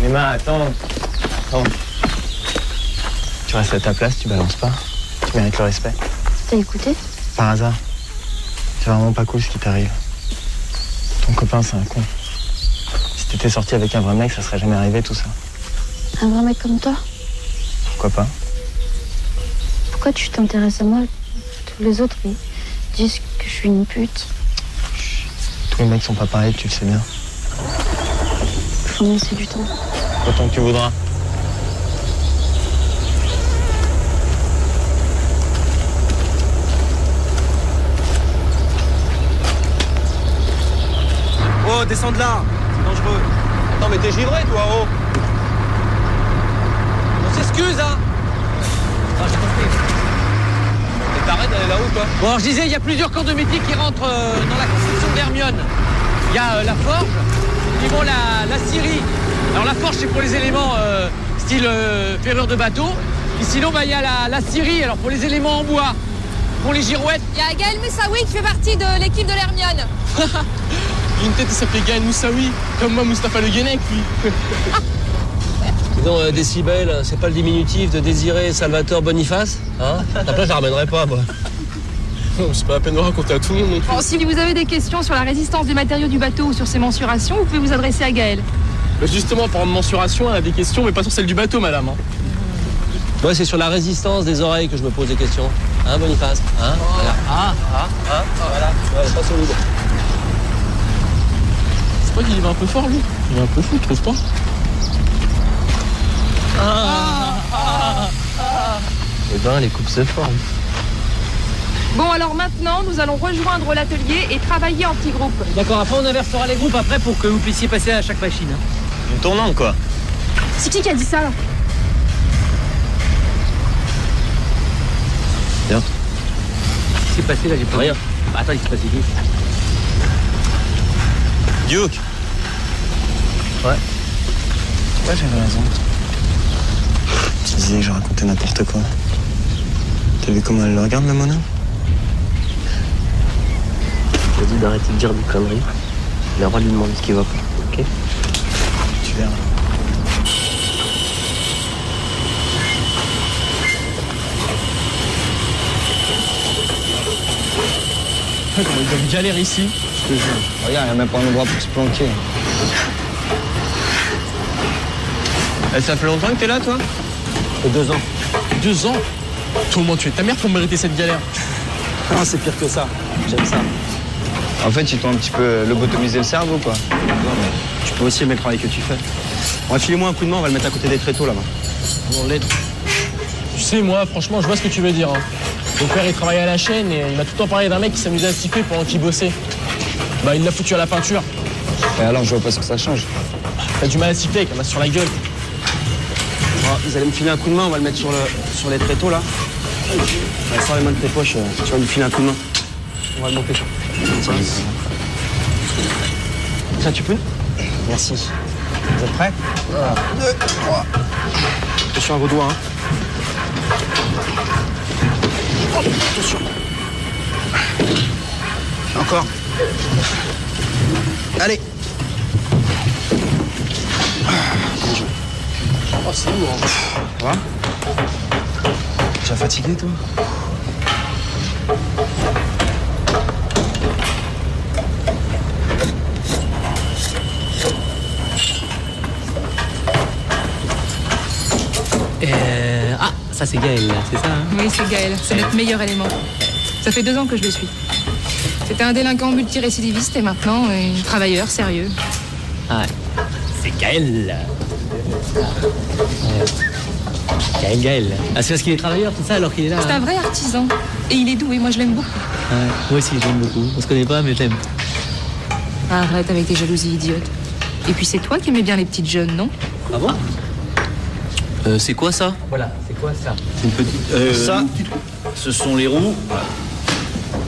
Emma, attends. Tu restes à ta place, tu balances pas. Tu mérites le respect. T'as écouté? Par hasard. C'est vraiment pas cool ce qui t'arrive. Ton copain, c'est un con. Si t'étais sorti avec un vrai mec, ça serait jamais arrivé tout ça. Un vrai mec comme toi? Pourquoi pas? Pourquoi tu t'intéresses à moi? Tous les autres, ils disent que je suis une pute. Tous les mecs sont pas pareils, tu le sais bien. Faut me laisser du temps. Autant que tu voudras. Oh, descends de là. C'est dangereux. Attends, mais t'es givré, toi, oh. On s'excuse, hein. Ah, j'ai compris. T'arrêtes d'aller là-haut, quoi. Bon, alors je disais, il y a plusieurs corps de métier qui rentrent dans la construction d'Hermione. Il y a la forge, ils vont la scierie. Alors la forge, c'est pour les éléments style ferrure de bateau. Et sinon, il y a la scierie, alors pour les éléments en bois, pour les girouettes. Il y a Gaël Moussaoui qui fait partie de l'équipe de l'Hermione. Il a une tête, il s'appelait Gaël Moussaoui. Comme moi, Mustapha Le Guenec, lui. Dis donc, Décibel, c'est pas le diminutif de Désiré Salvatore Boniface? Hein? Après, je la ramènerai pas, moi. Non, c'est pas la peine de raconter à tout le monde non plus. Bon, si vous avez des questions sur la résistance des matériaux du bateau ou sur ses mensurations, vous pouvez vous adresser à Gaël. Bah justement, par mensuration, elle a des questions, mais pas sur celle du bateau, madame. Hein. Ouais, c'est sur la résistance des oreilles que je me pose des questions. Hein, Boniface? Hein? Voilà. Voilà. Ouais, pas solide. C'est pas qu'il va un peu fort, lui. Il est un peu fou, tu trouves pas? Eh ben, les coupes se forment. Bon, alors maintenant, nous allons rejoindre l'atelier et travailler en petits groupes. D'accord, après on inversera les groupes après pour que vous puissiez passer à chaque machine. Hein. Une tournante, quoi. C'est qui a dit ça, là? Bien. Qu'est-ce qui s'est passé là? J'ai pas rien. Bah, attends, il s'est passé qui? Duke. Ouais. Ouais, j'avais raison. Je disais que je racontais n'importe quoi. T'as vu comment elle le regarde, la Mona? Je lui ai dit d'arrêter de dire des conneries. Il a le droit de lui demander ce qui va pas, ok? Tu verras. Comment il doit galère ici. Je te jure. Regarde, il n'y a même pas un endroit pour se planquer. Ça fait longtemps que t'es là, toi? 2 ans. 2 ans? Toi, au moins, tu es ta mère pour mériter cette galère. Non, c'est pire que ça. J'aime ça. En fait, ils t'ont un petit peu lobotomisé le cerveau, quoi. Non, mais tu peux aussi aimer le travail que tu fais. Ouais, filez-moi un coup de main, on va le mettre à côté des tréteaux, là-bas. On l'aide. Tu sais, moi, franchement, je vois ce que tu veux dire. Hein. Mon père, il travaillait à la chaîne et il m'a tout le temps parlé d'un mec qui s'amusait à siffler pendant qu'il bossait. Bah, il l'a foutu à la peinture. Et alors, je vois pas ce que ça change. T'as du mal à siffler avec la masse sur la gueule. Vous allez me filer un coup de main, on va le mettre sur les tréteaux, là. Ouais, sors les mains de tes poches, tu vas me filer un coup de main. On va le monter ça. Ça, tu peux? Merci. Vous êtes prêts? 1, 2, 3. Attention à vos doigts, hein. Oh, attention. Encore. Allez. Oh, c'est lourd. Hein. Ça va? Tu es fatigué, toi? Ah, ça c'est Gaël, c'est ça hein? Oui, c'est Gaël. C'est notre meilleur élément. Ça fait 2 ans que je le suis. C'était un délinquant multirécidiviste et maintenant un travailleur sérieux. Ah, c'est Gaël. Gaël. Ah, c'est parce qu'il est travailleur, tout ça, alors qu'il est là. C'est un vrai artisan. Et il est doué, moi je l'aime beaucoup. Ouais, moi aussi, j'aime beaucoup. On se connaît pas, mais j'aime. Arrête avec tes jalousies idiotes. Et puis c'est toi qui aimais bien les petites jeunes, non? Ah bon? C'est quoi ça? Voilà, c'est quoi ça? C'est une petite... ça, ce sont les roues. Voilà.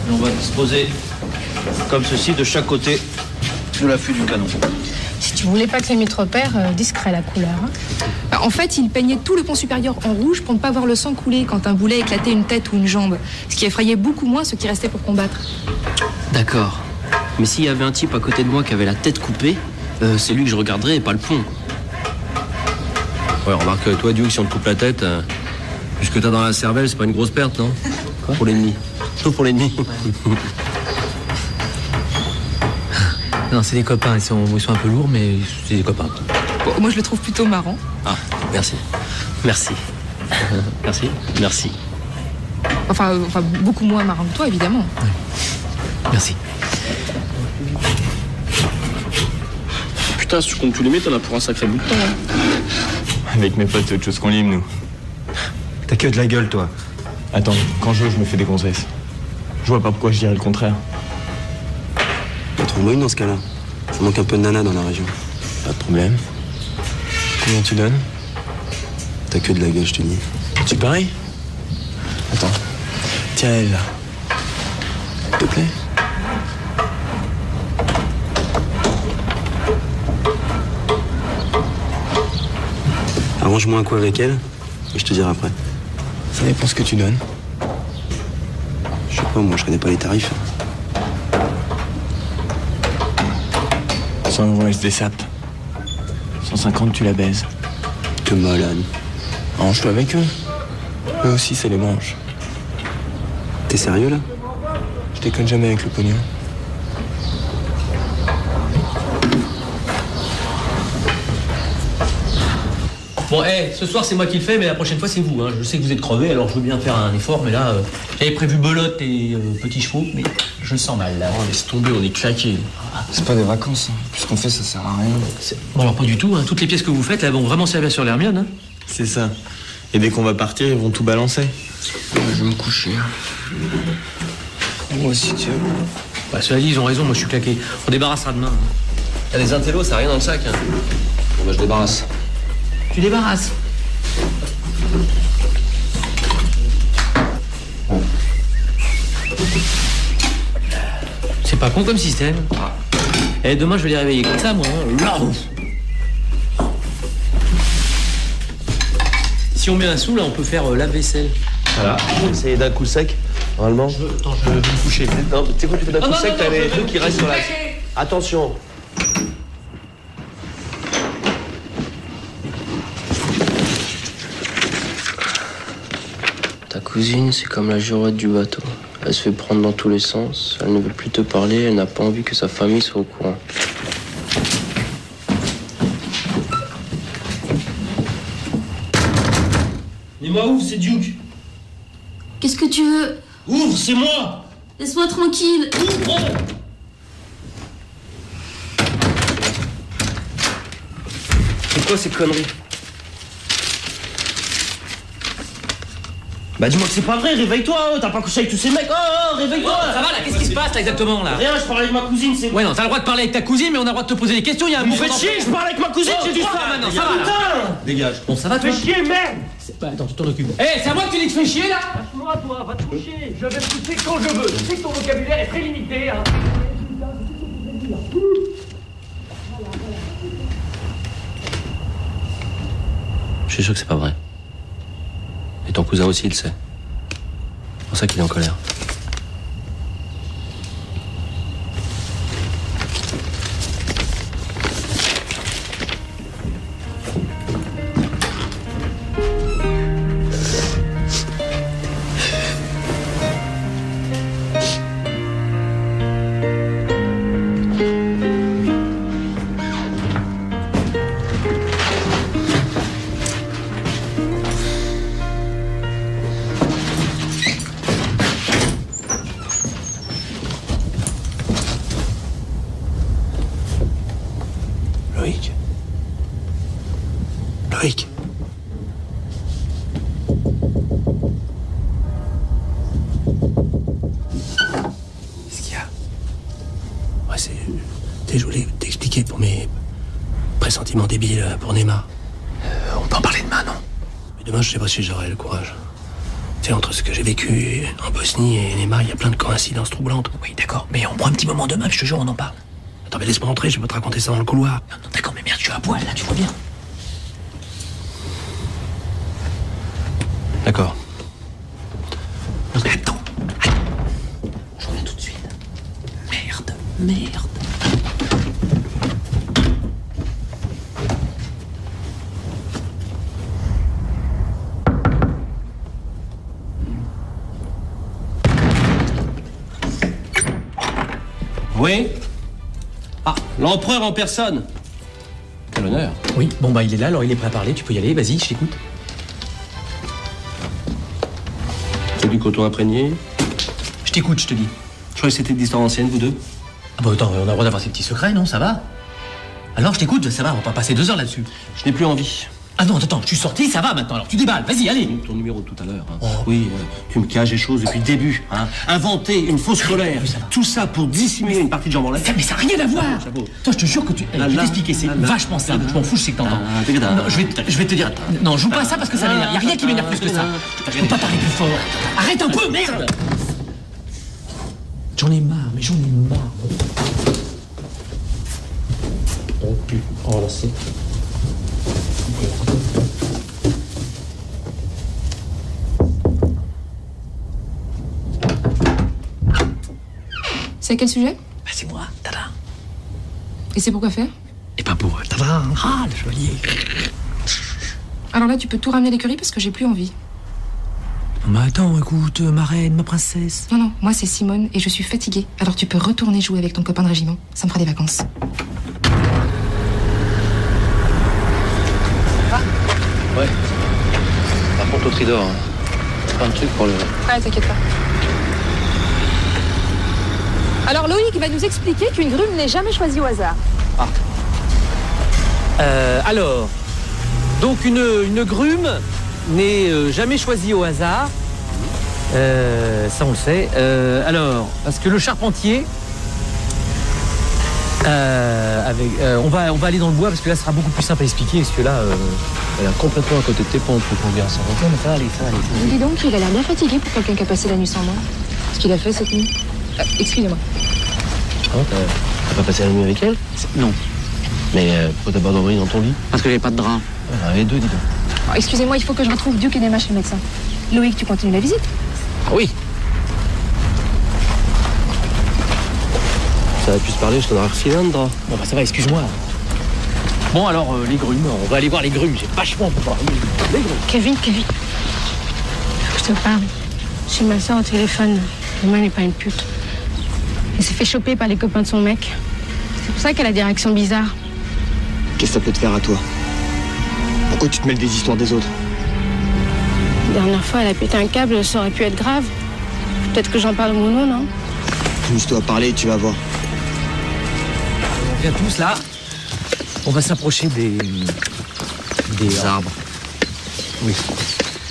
Et on va disposer comme ceci de chaque côté de l'affût du canon. Si tu voulais pas que les mythes repèrent, discret la couleur. Hein. En fait, il peignait tout le pont supérieur en rouge pour ne pas voir le sang couler quand un boulet éclatait une tête ou une jambe. Ce qui effrayait beaucoup moins ceux qui restaient pour combattre. D'accord. Mais s'il y avait un type à côté de moi qui avait la tête coupée, c'est lui que je regarderais et pas le pont. Ouais, remarque, toi, Duke, si on te coupe la tête, puisque t'as dans la cervelle, c'est pas une grosse perte, non? Quoi? Pour l'ennemi. Tout pour l'ennemi. Ouais. Non, c'est des copains. Ils sont un peu lourds, mais c'est des copains. Bon, moi, je le trouve plutôt marrant. Ah, merci. Merci. Merci. Merci. Enfin, beaucoup moins marrant que toi, évidemment. Ouais. Merci. Putain, si tu comptes tous les mets, t'en as pour un sacré bout de temps. Hein. Avec mes potes, c'est autre chose qu'on lime, nous. T'as que de la gueule, toi. Attends, quand je me fais des gonzesses. Je vois pas pourquoi je dirais le contraire. Trouve-moi une dans ce cas-là. Ça manque un peu de nana dans la région. Pas de problème. Combien tu donnes? T'as que de la gueule, je te dis. Tu pareil? Attends. Tiens, elle, là. S'il te plaît. Arrange-moi un coup avec elle, et je te dirai après. Ça dépend ce que tu donnes. Je sais pas, moi, je connais pas les tarifs. 100 € elle se dessape. 150, tu la baises. T'es malade. Arrange-toi avec eux. Eux aussi, c'est les branches. T'es sérieux, là? Je déconne jamais avec le pognon. Bon, ce soir c'est moi qui le fais, mais la prochaine fois c'est vous. Hein. Je sais que vous êtes crevés, alors je veux bien faire un effort, mais là, j'avais prévu belote et petits chevaux, mais je sens mal là. Oh, laisse tomber, on est claqués. C'est pas des vacances. Hein. Tout ce qu'on fait, ça sert à rien. Bon, alors pas du tout. Hein. Toutes les pièces que vous faites, elles vont vraiment servir sur l'Hermione. Hein. C'est ça. Et dès qu'on va partir, ils vont tout balancer. Je vais me coucher. Moi aussi, tu veux. Bah, cela dit, ils ont raison, moi je suis claqué. On débarrassera demain. Hein. T'as des intellos, ça n'a rien dans le sac. Hein. Bon, bah, je débarrasse. Tu débarrasses. C'est pas con comme système. Et demain, je vais les réveiller comme ça, moi. Hein. Si on met un sou, là, on peut faire lave-vaisselle. Voilà, essayez d'un coup sec, normalement. Attends, je vais me coucher. Non, tu sais quoi, tu fais d'un coup sec, t'as les trucs qui restent sur la... Attention. Ta cousine, c'est comme la girouette du bateau. Elle se fait prendre dans tous les sens, elle ne veut plus te parler, elle n'a pas envie que sa famille soit au courant. Dis-moi, ouvre, c'est Duke. Qu'est-ce que tu veux? Ouvre, c'est moi. Laisse-moi tranquille. Ouvre. C'est quoi ces conneries? Bah dis-moi que c'est pas vrai, réveille-toi, t'as pas couché avec tous ces mecs, réveille-toi. Oh, ça va là, qu'est-ce qui se passe là exactement là? Rien, je parle avec ma cousine, c'est... Ouais non, t'as le droit de parler avec ta cousine, mais on a le droit de te poser des questions, il y a un mouvement... Vous faites chier, je parle avec ma cousine, j'ai du ça maintenant, ça va là. Dégage. Bon, ça va toi? Fais chier, merde. Bah attends, tu t'en occupes. C'est à moi que tu dis que tu fais chier là? Lâche-moi toi, va te coucher, je vais me coucher quand je veux. Je sais que ton vocabulaire est très limité, hein. suis sûr que c'est pas vrai. Et ton cousin aussi, il le sait. C'est pour ça qu'il est en colère. Loïc. Qu'est-ce qu'il y a? Ouais, c'est... Désolé de t'expliquer pour mes pressentiments débiles pour Neymar. On peut en parler demain, non? Mais demain, je sais pas si j'aurai le courage. Tu sais, entre ce que j'ai vécu en Bosnie et Neymar, il y a plein de coïncidences troublantes. Oui, d'accord, mais on prend un petit moment demain, je te jure, on en parle. Attends, mais laisse-moi entrer, je peux te raconter ça dans le couloir. Non, non, d'accord, mais merde, tu es à poil, là, tu vois bien. D'accord. Non, mais attends. Je reviens tout de suite. Merde. Oui? Ah, l'empereur en personne. Quel honneur. Oui, bon bah il est là, alors il est prêt à parler, tu peux y aller, vas-y, je t'écoute. C'est du coton imprégné? Je t'écoute, je te dis. Je croyais que c'était de l'histoire ancienne, vous deux. Ah bah attends, on a le droit d'avoir ces petits secrets, non? Ça va? Alors je t'écoute, ça va, on va pas passer 2 heures là-dessus. Je n'ai plus envie. Ah non, attends, je suis sorti, ça va maintenant, alors tu déballes, vas-y, allez. Ton numéro de tout à l'heure. Hein. Oh. Oui, tu me caches les choses depuis le début. Hein. Inventer une fausse colère, tout ça pour dissimuler une partie de jambes en l'air. Mais ça n'a rien à voir. Toi, je te jure que tu... je vais t'expliquer, c'est vachement simple, je m'en fous, je sais que t'entends. Non, je vais te dire... Non, joue pas à ça parce que ça m'énerve, y a rien qui m'énerve plus que ça. Je peux pas parler plus fort. Arrête un peu, merde. J'en ai marre, mais j'en ai marre. Oh putain, oh là c'est... C'est à quel sujet? Bah c'est moi, tada. Et c'est pourquoi faire? Et pas pour tada, hein. Ah, le chevalier. Alors là, tu peux tout ramener à l'écurie parce que j'ai plus envie. Mais attends, écoute, ma reine, ma princesse. Non, moi c'est Simone et je suis fatiguée. Alors tu peux retourner jouer avec ton copain de régiment. Ça me fera des vacances. Ouais. Par contre, au Tridor, hein. C'est pas un truc pour le... Ouais, t'inquiète pas. Alors Loïc va nous expliquer qu'une grume n'est jamais choisie au hasard. Alors, donc une grume n'est jamais choisie au hasard. Ça on le sait. Alors, parce que le charpentier, on va aller dans le bois parce que là, ce sera beaucoup plus simple à expliquer. Parce que là, elle est complètement à côté de tes pompes, mon gars. Ça va. Non, mais ça va aller, ça va aller. Dis donc, il a l'air bien fatigué pour quelqu'un qui a passé la nuit sans moi. Ce qu'il a fait cette nuit. Excusez-moi. Ah, t'as pas passé la nuit avec elle? Non. Mais pourquoi t'as pas dormi dans ton lit? Parce que j'avais pas de drap. Ah, les deux, dis donc. Oh, excusez-moi, il faut que je retrouve Duke et Nema chez le médecin. Loïc, tu continues la visite? Ah oui. Ça va plus se parler, je t'en aurais refilé un de drap. Bon bah ça va, excuse-moi. Bon alors, les grumes, on va aller voir les grumes, j'ai vachement envie de voir les grumes. Kevin, je te parle. J'ai ma soeur au téléphone. Nema n'est pas une pute. Elle s'est fait choper par les copains de son mec. C'est pour ça qu'elle a des réactions bizarres. Qu'est-ce que ça peut te faire à toi? Pourquoi tu te mêles des histoires des autres? La dernière fois, elle a pété un câble, ça aurait pu être grave. Peut-être que j'en parle au Mono, non? Juste à parler, tu vas voir. On vient tous là. On va s'approcher des arbres. Oui.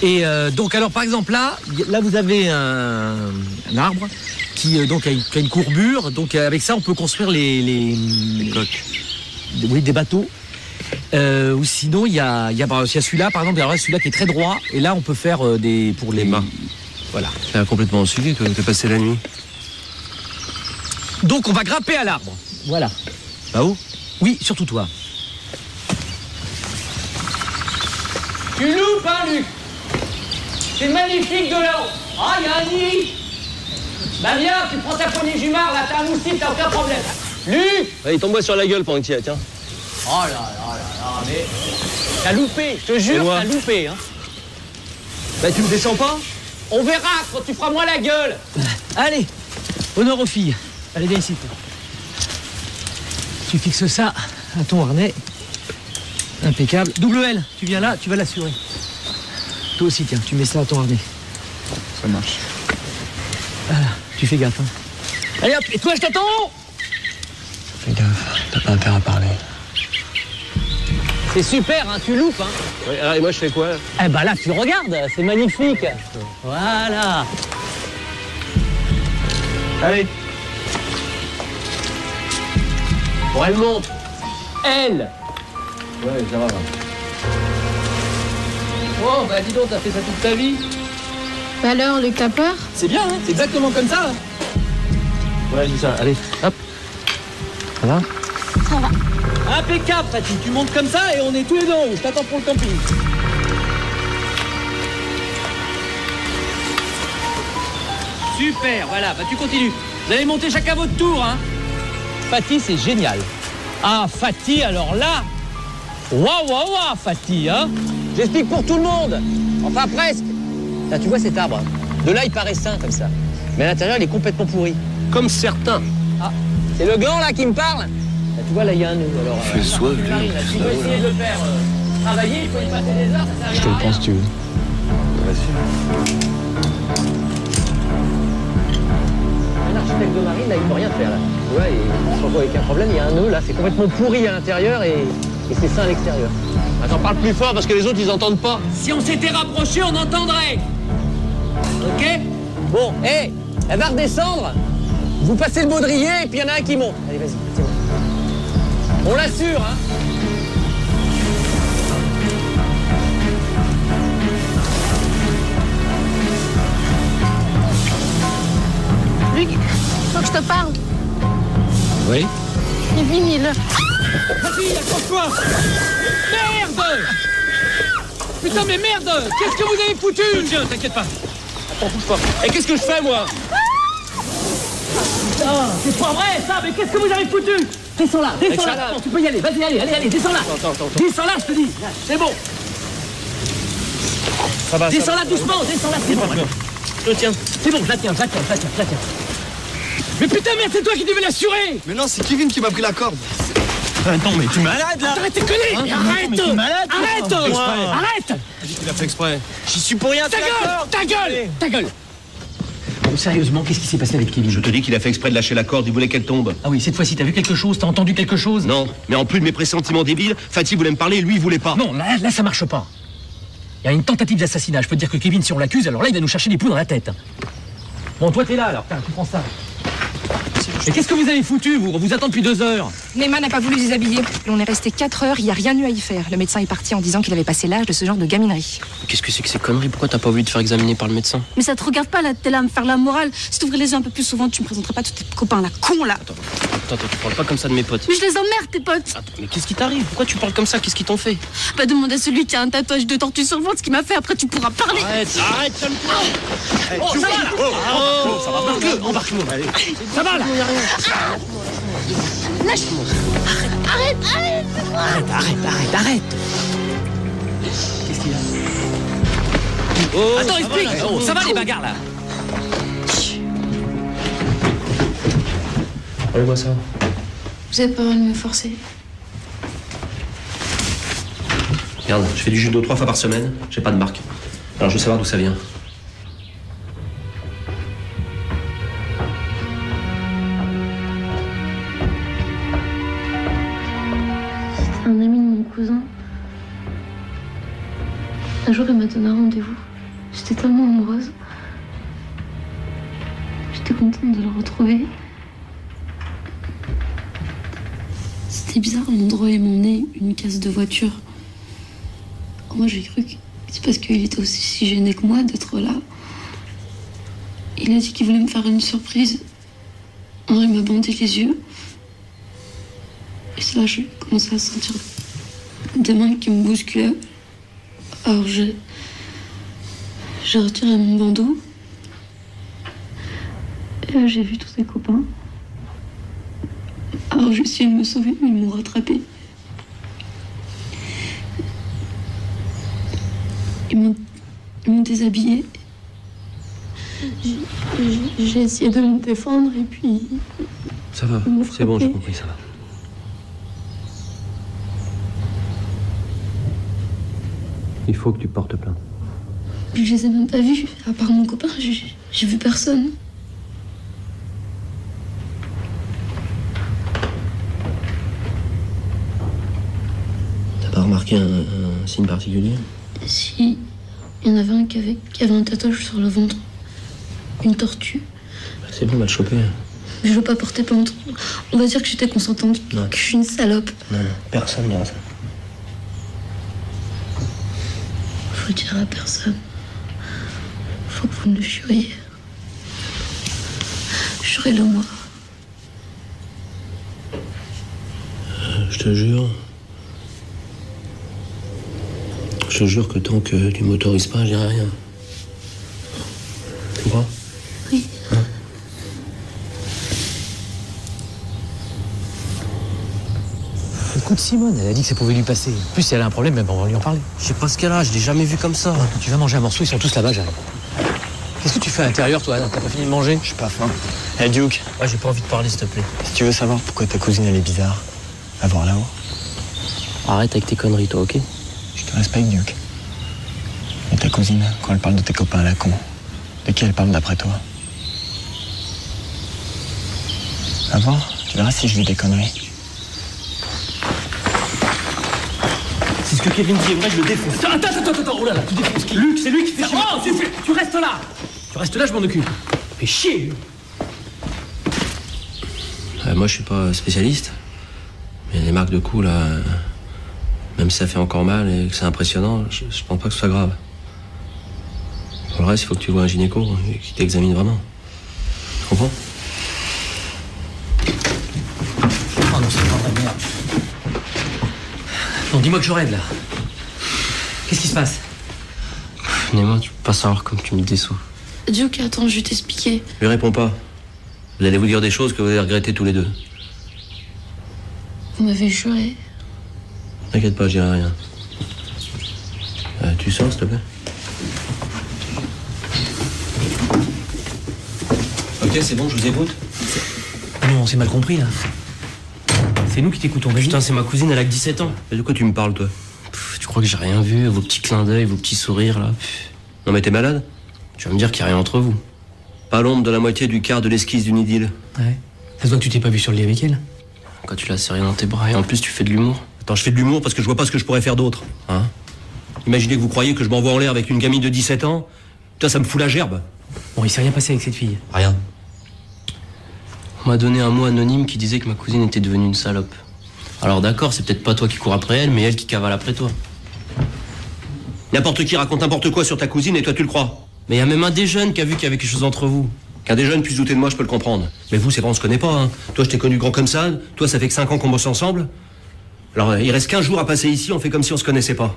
Et donc alors par exemple là vous avez un arbre qui donc a une courbure. Donc avec ça on peut construire les coques. Oui, des bateaux. Ou sinon il y a celui-là par exemple. Alors là, celui-là qui est très droit. Et là on peut faire pour les mains. Voilà. T'as complètement suivi que t'as passé la nuit. Donc on va grimper à l'arbre. Voilà. Là-haut? Oui, surtout toi. Tu loupes, hein, Luc? C'est magnifique de là-haut. Ah, il y a un nid. Bah viens, tu prends ta poignée jumard, là, t'as un moustique, t'as aucun problème. Luc! Allez, tombe-moi sur la gueule pendant que tu y es, tiens. Oh là là là là, mais... T'as loupé, je te jure, t'as loupé, hein. Bah, tu me descends pas? On verra quand tu feras moins la gueule. Allez, honneur aux filles. Allez, viens ici. Tu fixes ça à ton harnais. Impeccable. Double L, tu viens là, tu vas l'assurer. Toi aussi, tiens, tu mets ça à ton harnais. Ça marche. Voilà, tu fais gaffe, hein. Allez hop, et toi, je t'attends. Fais gaffe, t'as pas intérêt à parler. C'est super, hein, tu loupes, hein. Ouais, alors, et moi, je fais quoi? Eh ben là, tu regardes, c'est magnifique. Voilà. Allez. Bon, elle monte. Elle. Ouais, ça va. Oh, bah dis donc, t'as fait ça toute ta vie. Bah alors, Luc, t'as peur? C'est bien, hein, c'est exactement comme ça. Ouais, c'est ça, allez, hop. Ça va? Ça va. Impeccable, Fatih, tu montes comme ça et on est tous les deux en haut. Je t'attends pour le camping. Super, voilà, bah tu continues. Vous allez monter chacun votre tour, hein. Fatih, c'est génial. Ah, Fatih, alors là, waouh, Fatih, hein. J'explique pour tout le monde. Enfin, presque. Là, tu vois cet arbre. De là, il paraît sain, comme ça. Mais à l'intérieur, il est complètement pourri. Comme certains. Ah, c'est le gland, là, qui me parle. Là, tu vois, là, il y a un nœud. Alors, Fais soif, lui. si tu veux essayer de le faire travailler, il faut y passer des heures, ça Je servira te à le rien. pense, tu veux. Un architecte de marine, là, il peut rien faire, là. Tu vois, il se retrouve avec un problème, il y a un nœud, là, c'est complètement pourri à l'intérieur et c'est sain à l'extérieur. Attends, parle plus fort parce que les autres, ils entendent pas. Si on s'était rapproché, on entendrait. Ok? Bon, hé, elle va redescendre. Vous passez le baudrier et puis il y en a un qui monte. Allez, vas-y, c'est bon. On l'assure, hein? Luc, faut que je te parle. Oui? Kevin, il... Vas-y, accroche-toi! Merde! Putain, mais merde! Qu'est-ce que vous avez foutu? Tiens, t'inquiète pas. Attends, bouge pas. Et qu'est-ce que je fais, moi? Putain, c'est pas vrai, ça! Mais qu'est-ce que vous avez foutu? Descends là, descends là! Non, tu peux y aller, vas-y, allez, descends là! Attends. Descends là, je te dis! C'est bon! Ça va, Descends là doucement, descends là, c'est bon! Je tiens. C'est bon, je la tiens. Mais putain, merde, c'est toi qui devais l'assurer! Mais non, c'est Kevin qui m'a pris la corde. Attends, mais tu es malade, là? Arrête tes conneries! Arrête! mais t'es malade, Arrête! Arrête! Il a fait exprès. J'y suis pour rien, Ta gueule! Bon, sérieusement, qu'est-ce qui s'est passé avec Kevin? Je te dis qu'il a fait exprès de lâcher la corde, il voulait qu'elle tombe. Ah oui, cette fois-ci, t'as vu quelque chose? T'as entendu quelque chose? Non, mais en plus de mes pressentiments débiles, Fatih voulait me parler et lui, il voulait pas. Non, là, ça marche pas. Il y a une tentative d'assassinat. Je peux te dire que Kevin, si on l'accuse, alors là, il va nous chercher des poux dans la tête. Bon, toi, t'es là, alors. Tiens, tu prends ça. Et qu'est-ce que vous avez foutu, vous? On vous attend depuis 2 heures. Neymar n'a pas voulu déshabiller. Et on est resté 4 heures, il n'y a rien eu à y faire. Le médecin est parti en disant qu'il avait passé l'âge de ce genre de gaminerie. Qu'est-ce que c'est que ces conneries? Pourquoi t'as pas voulu te faire examiner par le médecin? Mais ça te regarde pas là, t'es là à me faire la morale. Si t'ouvrais les yeux un peu plus souvent, tu me présenterais pas tous tes copains là, con là. Attends, tu parles pas comme ça de mes potes. Mais je les emmerde tes potes. Attends, mais qu'est-ce qui t'arrive? Pourquoi tu parles comme ça? Qu'est-ce qu'ils t'ont fait? Bah demande à celui qui a un tatouage de tortue sur le ventre ce qu'il m'a fait, après tu pourras parler. Arrête, calme-toi. Oh, ça va là! Ça va, embarque-le. Ça va là! Lâche-moi. Arrête. Qu'est-ce qu'il a? Attends, explique! Ça va les bagarres là? Allez-moi ça. Vous avez pas envie de me forcer? Regarde, je fais du judo 3 fois par semaine, j'ai pas de marque. Alors je veux savoir d'où ça vient. C'est un ami de mon cousin. Un jour, il m'a donné un rendez-vous. J'étais tellement amoureuse. J'étais contente de le retrouver. C'était bizarre, l'endroit il m'emmenait une caisse de voiture. Moi, j'ai cru que c'est parce qu'il était aussi si gêné que moi d'être là. Il a dit qu'il voulait me faire une surprise. Alors, il m'a bandé les yeux. Et c'est là que j'ai commencé à sentir des mains qui me bousculaient. Alors j'ai retiré mon bandeau. Et là, j'ai vu tous ses copains. Alors j'ai essayé de me sauver, mais ils m'ont rattrapé. Ils m'ont déshabillée. J'ai essayé de me défendre et puis... Ça va, c'est bon, j'ai compris, ça va. Il faut que tu portes plainte. Je les ai même pas vus, à part mon copain, j'ai vu personne. T'as pas remarqué un signe particulier? Si, il y en avait un qui avait un tatouage sur le ventre. Une tortue. C'est bon, on va te choper. Mais je veux pas porter plainte. On va dire que j'étais consentante, que je suis une salope. Non, personne n'ira ça. Faut le dire à personne. Faut que vous me le juriez. Jurez-le moi. Je te jure. Je te jure que tant que tu m'autorises pas, je dirai rien. Tu crois? Oui. Hein? Écoute, Simone, elle a dit que ça pouvait lui passer. En plus, si elle a un problème, ben, on va lui en parler. Je sais pas ce qu'elle a, je l'ai jamais vu comme ça. Tu vas manger un morceau, ils sont tous là-bas, j'arrive. Qu'est-ce que tu fais à l'intérieur, toi? T'as pas fini de manger? J'ai pas faim. Hey Duke. Ouais, j'ai pas envie de parler, s'il te plaît. Si tu veux savoir pourquoi ta cousine elle est bizarre, va voir là-haut. Arrête avec tes conneries, toi, ok? Je te respecte, Duke. Et ta cousine, quand elle parle de tes copains à la con, de qui elle parle d'après toi? Va voir, tu verras si je dis des conneries. C'est ce que Kevin dit, vrai, je le défonce. Attends, oh là là, tu défonces qui? Luc, c'est lui qui fait chier. Oh, tu restes là. Tu restes là, je m'en occupe. Fais chier, lui. Moi, je suis pas spécialiste. Mais les marques de coups, là, même si ça fait encore mal et que c'est impressionnant, je pense pas que ce soit grave. Pour le reste, il faut que tu vois un gynéco qui t'examine vraiment. Tu comprends? Oh non, c'est pas vrai, merde. Non, dis-moi que je rêve, là. Qu'est-ce qui se passe? Néma, tu peux pas savoir comme tu me déçois. Duke, attends, je vais t'expliquer. Je lui réponds pas. Vous allez vous dire des choses que vous allez regretter tous les deux. Vous m'avez juré. T'inquiète pas, je dirai rien. Tu sors, s'il te plaît? Ok, c'est bon, je vous écoute. Non, on s'est mal compris, là. C'est nous qui t'écoutons, vas-y. Putain, c'est ma cousine, elle a que 17 ans. Et de quoi tu me parles, toi? Tu crois que j'ai rien vu? Vos petits clins d'œil, vos petits sourires, là. Non, mais t'es malade? Tu vas me dire qu'il n'y a rien entre vous. Pas l'ombre de la moitié du quart de l'esquisse d'une idylle. Ouais. Ça se voit que tu t'es pas vu sur le lit avec elle. Quand tu l'as serré dans tes bras et en plus tu fais de l'humour. Attends, je fais de l'humour parce que je vois pas ce que je pourrais faire d'autre. Hein? Imaginez que vous croyez que je m'envoie en l'air avec une gamine de 17 ans. Putain, ça me fout la gerbe. Bon, il s'est rien passé avec cette fille. Rien. On m'a donné un mot anonyme qui disait que ma cousine était devenue une salope. Alors d'accord, c'est peut-être pas toi qui cours après elle, mais elle qui cavale après toi. N'importe qui raconte n'importe quoi sur ta cousine et toi tu le crois. Mais il y a même un des jeunes qui a vu qu'il y avait quelque chose entre vous. Qu'un des jeunes puisse douter de moi, je peux le comprendre. Mais vous, c'est vrai, on se connaît pas, hein. Toi, je t'ai connu grand comme ça. Toi, ça fait que 5 ans qu'on bosse ensemble. Alors, il reste 15 jours à passer ici, on fait comme si on se connaissait pas.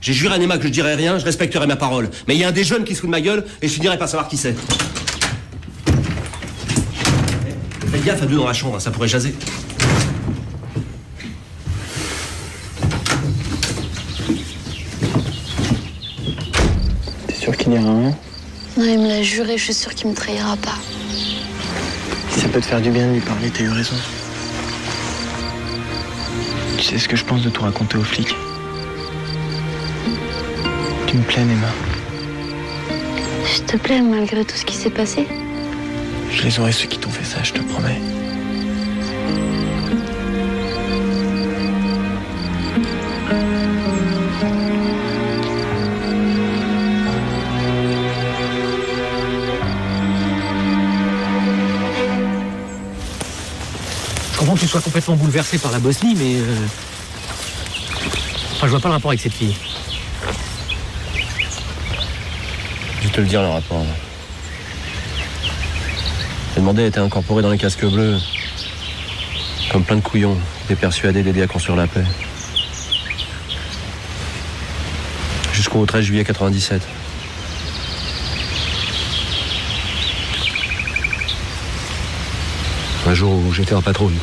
J'ai juré à Néma que je dirais rien, je respecterai ma parole. Mais il y a un des jeunes qui se fout de ma gueule et je finirai par savoir qui c'est. Faites gaffe à deux dans la chambre, hein, ça pourrait jaser. T'es sûr qu'il n'ira rien? Non, il me l'a juré, je suis sûre qu'il me trahira pas. Si ça peut te faire du bien de lui parler, t'as eu raison. Tu sais ce que je pense de tout raconter aux flics? Tu me plais, Néma. Je te plais malgré tout ce qui s'est passé? Je les aurai ceux qui t'ont fait ça, je te promets. Je comprends que tu sois complètement bouleversé par la Bosnie, mais... Enfin, je vois pas le rapport avec cette fille. Je vais te le dire, le rapport. J'ai demandé à être incorporé dans les casques bleus. Comme plein de couillons, qui étaient persuadés d'aider à construire la paix. Jusqu'au 13 juillet 97. Un jour où j'étais en patrouille.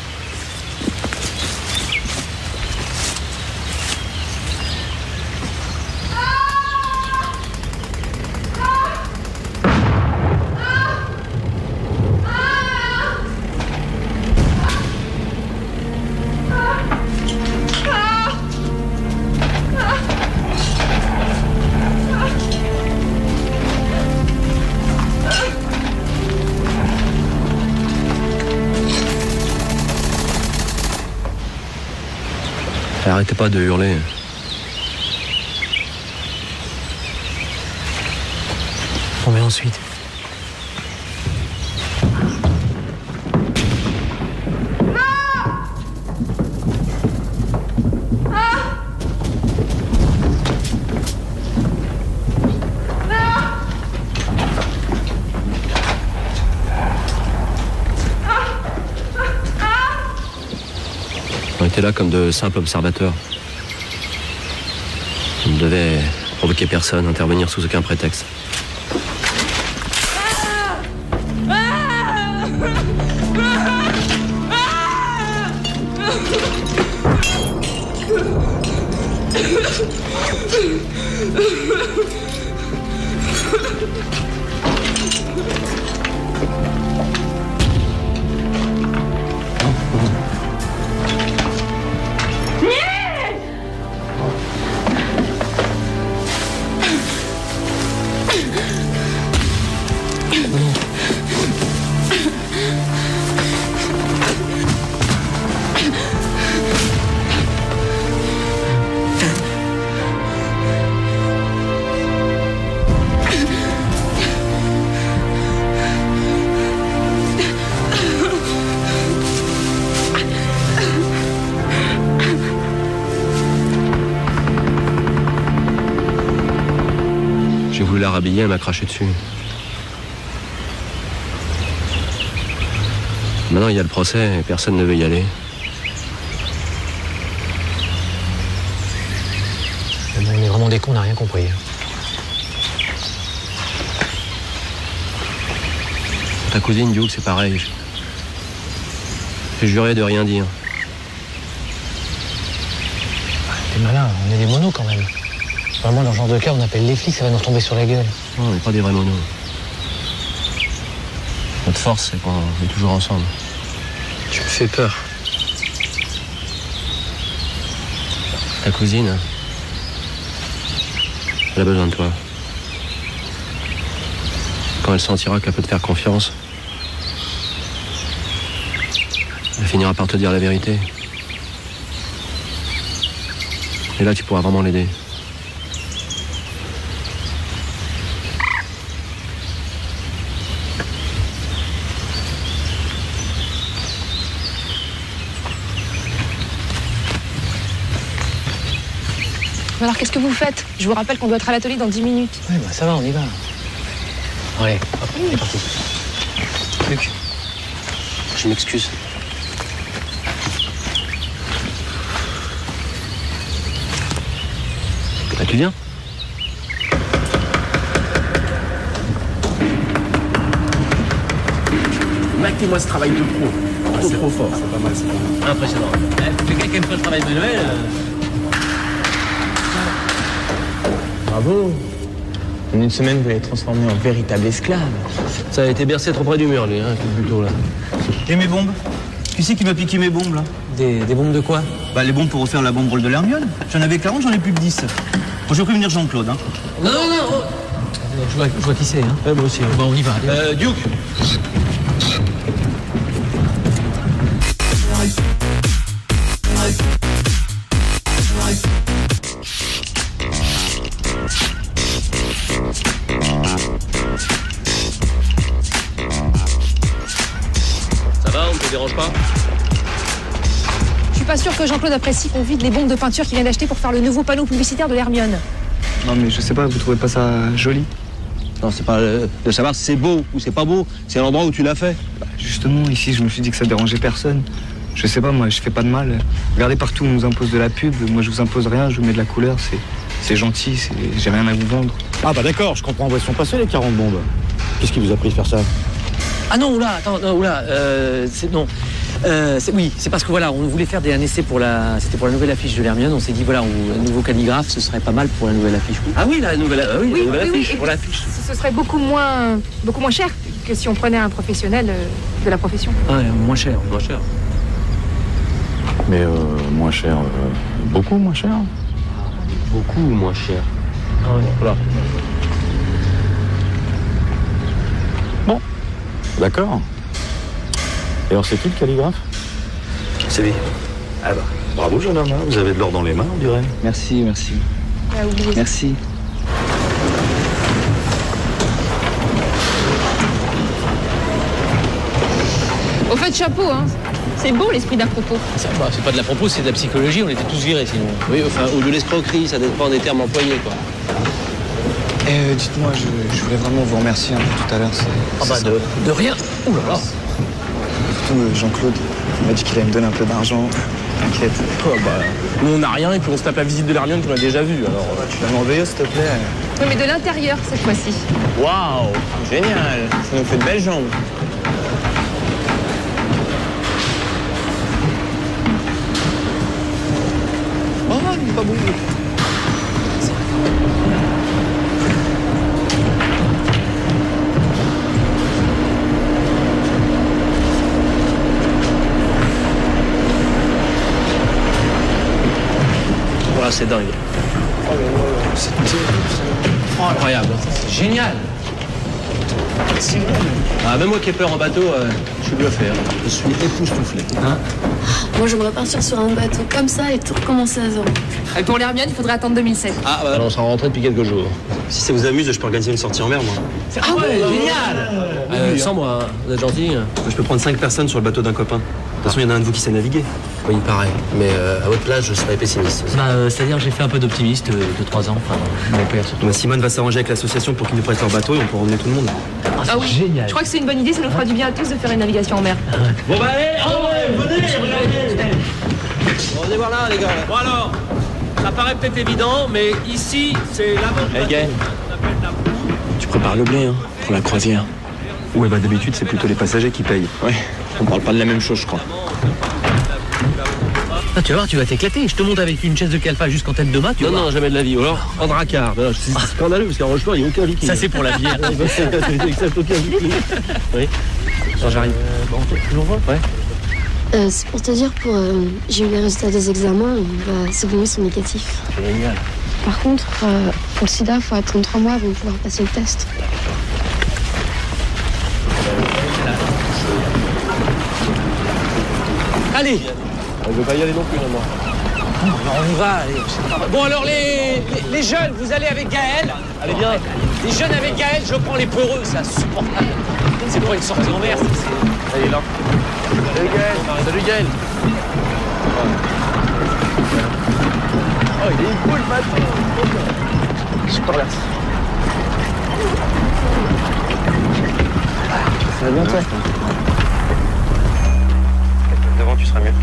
Arrêtez pas de hurler. Bon, mais ensuite. On était là comme de simples observateurs. On ne devait provoquer personne, intervenir sous aucun prétexte. J'ai voulu la rhabiller, elle m'a craché dessus. Maintenant, il y a le procès et personne ne veut y aller. On est vraiment des cons, on n'a rien compris. Ta cousine, Duke, c'est pareil. J'ai juré de rien dire. T'es malin, on est des monos quand même. Vraiment, dans ce genre de cas, on appelle les flics, ça va nous retomber sur la gueule. Non, on n'est pas des vrais monos. Notre force, c'est qu'on est toujours ensemble. Tu me fais peur. Ta cousine, elle a besoin de toi. Quand elle sentira qu'elle peut te faire confiance, elle finira par te dire la vérité. Et là, tu pourras vraiment l'aider. Alors qu'est-ce que vous faites? Je vous rappelle qu'on doit être à l'atelier dans 10 minutes. Oui, bah ça va, on y va. Allez, hop, on est parti. Luc, je m'excuse. Ah, tu viens? Mettez-moi ce travail de pro. Trop fort. C'est pas mal, c'est pas mal. Impressionnant. Le gars qui aime pas le travail manuel. Bravo. En une semaine, vous l'avez transformé en véritable esclave. Ça a été bercé trop près du mur, lui, hein, plutôt là. Et mes bombes? Qui c'est qui m'a piqué mes bombes, là? Des bombes de quoi? Bah, les bombes pour refaire la bombe de l'Hermione. J'en avais 40, j'en ai plus que 10. Bon, je vais prévenir Jean-Claude, hein. Non. Je vois qui c'est, hein. Ouais, moi aussi. Bon, on y va. Duke. Ça va, on ne te dérange pas? Je suis pas sûre que Jean-Claude apprécie qu'on vide les bombes de peinture qu'il vient d'acheter pour faire le nouveau panneau publicitaire de l'Hermione. Non mais je sais pas, vous trouvez pas ça joli? Non, c'est pas de savoir si c'est beau ou c'est pas beau, c'est l'endroit où tu l'as fait. Bah, justement, ici, je me suis dit que ça dérangeait personne. Je sais pas, moi, je fais pas de mal. Regardez, partout, on nous impose de la pub. Moi, je vous impose rien, je vous mets de la couleur, C'est gentil, j'ai rien à vous vendre. Ah bah d'accord, je comprends. Ils sont passés les 40 bombes. Qu'est-ce qui vous a pris de faire ça? Ah non, oula, attends, non, oula, oui, c'est parce que voilà, on voulait faire un essai c'était pour la nouvelle affiche de l'Hermione. On s'est dit voilà, un nouveau calligraphe, ce serait pas mal pour la nouvelle affiche. Ah oui, la nouvelle affiche. Pour l'affiche. Ce serait beaucoup moins cher que si on prenait un professionnel de la profession. Ah, moins cher. Mais moins cher, beaucoup moins cher. Beaucoup moins cher. Ah ouais. Voilà. Bon, d'accord. Et alors c'est qui le calligraphe? C'est lui. Ah bah, bravo jeune homme, hein. Vous avez de l'or dans les mains, on dirait. Merci. Merci. Au fait, chapeau, hein. C'est beau l'esprit d'à propos. C'est pas de la propos, c'est de la psychologie, on était tous virés sinon. Oui, enfin, ou de l'escroquerie, ça dépend des termes employés, quoi. Dites-moi, je voulais vraiment vous remercier tout à l'heure. De rien. Ouh là là. Surtout Jean-Claude, il m'a dit qu'il allait me donner un peu d'argent. T'inquiète. Nous on n'a rien et puis on se tape la visite de l'Hermione qu'on a déjà vue. Alors tu vas m'envoyer s'il te plaît. Oui, mais de l'intérieur cette fois-ci. Waouh, génial. Ça nous fait de belles jambes. Oh, il est pas bon. Voilà, c'est dingue. Oh là là, c'est terrible. Incroyable. C'est génial. Ah, même moi qui ai peur en bateau, je suis bluffé. Je suis époustouflé. Hein? Moi, j'aimerais partir sur un bateau comme ça et tout recommencer à zéro. Et pour l'Hermione, il faudrait attendre 2007. Ah, bah on sera rentré depuis quelques jours. Si ça vous amuse, je peux organiser une sortie en mer, moi. Ah ouais, génial. Sans moi, hein. Vous êtes gentil. Je peux prendre 5 personnes sur le bateau d'un copain. De toute façon, il y en a un de vous qui sait naviguer. Oui, pareil. Mais à votre place, je serais pessimiste. C'est-à-dire que j'ai fait un peu d'optimiste de 3 ans. Enfin, mon père surtout. Simone va s'arranger avec l'association pour qu'ils nous prêtent leur bateau et on peut emmener tout le monde. Ah oui, génial. Je crois que c'est une bonne idée, ça nous fera du bien à tous de faire une navigation en mer. Bon bah allez, venez. Bon, venez voir là, les gars. Bon alors, ça paraît peut-être évident, mais ici, c'est l'avant du bateau. Tu prépares le blé, hein, pour la croisière. Ouais, bah d'habitude, c'est plutôt les passagers qui payent. Ouais, on parle pas de la même chose, je crois. Ah, tu vas voir, tu vas t'éclater. Je te monte avec une chaise de calfa jusqu'en tête de mât. Non, jamais de la vie. Ou alors, en dracard. C'est scandaleux, parce qu'en Rochefort, il n'y a aucun viking. Ça, c'est pour la bière. C'est aucun viking. Oui. J'arrive. Bon, tu l'envoies? Ouais. C'est pour te dire, j'ai eu les résultats des examens et ces bonus sont négatifs. Génial. Par contre, pour le sida, il faut attendre 3 mois avant de pouvoir passer le test. Allez. Je veux pas y aller non plus, moi. On y va, allez. Bon, alors, les jeunes, vous allez avec Gaël. Allez bien. Les jeunes avec Gaël, je prends les peureux, c'est insupportable. C'est pas une sortie en mer, Allez, là. Salut Gaël. Oh, il est cool, le bateau. Je te remercie. Ça va bien, toi? Devant, tu seras mieux.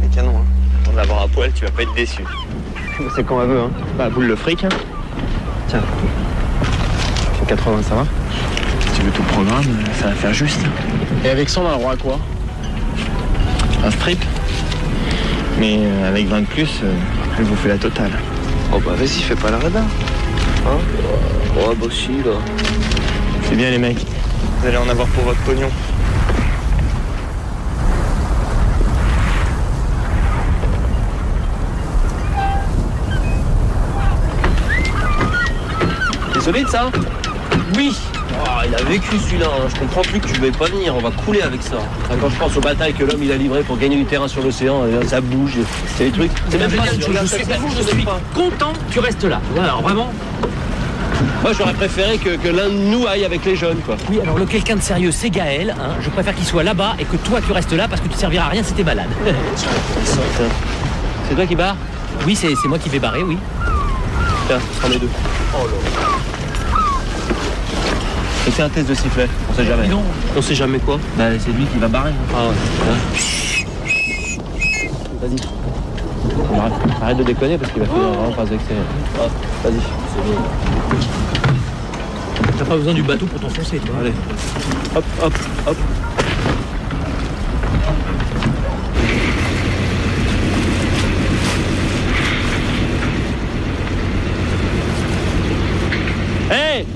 Les canons, hein. Attends d'avoir un poil, tu vas pas être déçu. C'est quand elle veut, hein. Bah, boule le fric, hein. Tiens. 80, ça va? Si tu veux tout le programme, ça va faire juste. Et avec ça, on a le droit à quoi? Un strip. Mais avec 20 de plus, elle vous fait la totale. Oh bah vas-y, fais pas la radar. Hein? Oh bah si, là. C'est bien les mecs. Vous allez en avoir pour votre pognon. C'est solide, ça? Oui. Oh, il a vécu celui-là, hein. Je comprends plus que tu vais pas venir, on va couler avec ça. Quand je pense aux batailles que l'homme il a livrées pour gagner du terrain sur l'océan, ça bouge, c'est des trucs. C'est même pas je suis content que tu restes là. Voilà, alors vraiment. Moi j'aurais préféré que l'un de nous aille avec les jeunes, quoi. Oui, alors le quelqu'un de sérieux c'est Gaël, hein. Je préfère qu'il soit là-bas et que toi tu restes là parce que tu serviras à rien si t'es malade. C'est toi qui barres? Oui, c'est moi qui vais barrer, oui. Tiens, prends les deux. Oh là. Fais un test de sifflet, on sait jamais. Non. On sait jamais quoi? Bah c'est lui qui va barrer. Ah ouais. Vas-y. Arrête de déconner parce qu'il va finir vraiment pas se vexer. Hop, vas-y. T'as pas besoin du bateau pour t'enfoncer, toi. Allez. Hop, hop, hop. Hé hey,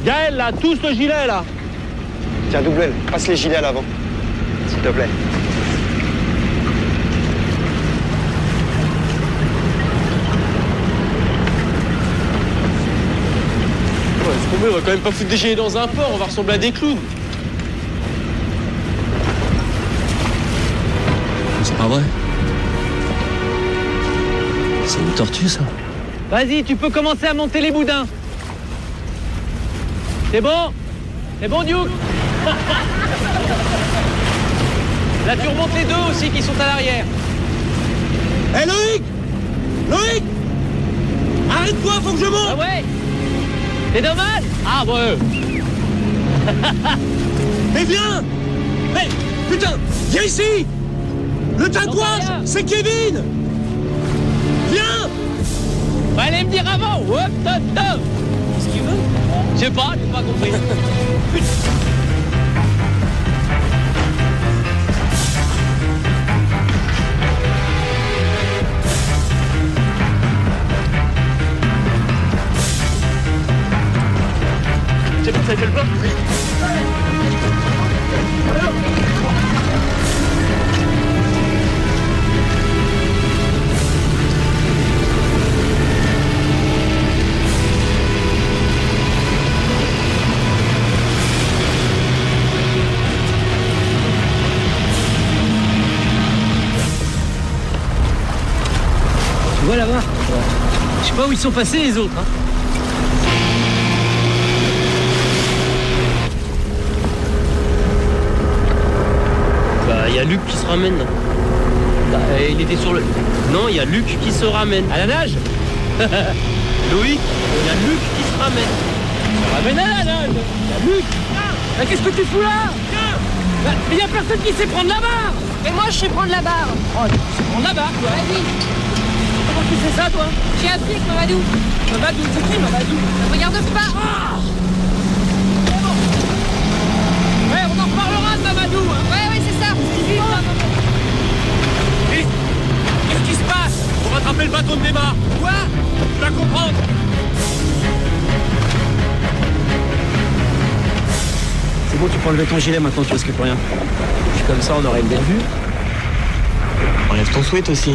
Gaël, là, tous le gilet, là. Tiens, double L, passe les gilets à l'avant. S'il te plaît. On va quand même pas foutre des gilets dans un port, on va ressembler à des clowns. C'est pas vrai. C'est une tortue, ça. Vas-y, tu peux commencer à monter les boudins. C'est bon? C'est bon, Duke? Là, tu remontes les deux aussi qui sont à l'arrière. Hé hey, Loïc! Loïc! Arrête-toi, faut que je monte! Ah ouais? C'est dommage? Ah ouais. Mais viens! Mais putain, viens ici! Le tatouage, c'est Kevin! Viens! Allez me dire avant! Hop, top, top! Qu'est-ce qu'il veut? Je sais pas, j'ai pas compris. C'est bon, ça a fait le pas? Tu vois là-bas? Je sais pas où ils sont passés les autres. Hein. Il y a Luc qui se ramène. Il était sur le... Non, il y a Luc qui se ramène. À la nage? Loïc, il y a Luc qui se ramène. Ramène à la nage. Il y a Luc. Ah, qu'est-ce que tu fous là? Mais il y a personne qui sait prendre la barre. Mais moi, je sais prendre la barre. Oh, tu sais prendre la barre, toi. Vas-y. Comment tu fais ça, toi? J'ai appris avec Mamadou. Mamadou, c'est qui Mamadou? Ça me regarde pas. Ah, ouais, on en reparlera de Mamadou. Hein. Ouais, c'est ça. Qu'est-ce qui se passe? Faut rattraper le bateau de démarre. Quoi? Tu vas comprendre. C'est bon, tu peux enlever ton gilet maintenant, tu risques plus rien. Puis comme ça, on aurait une belle vue. Enlève ton sweat aussi.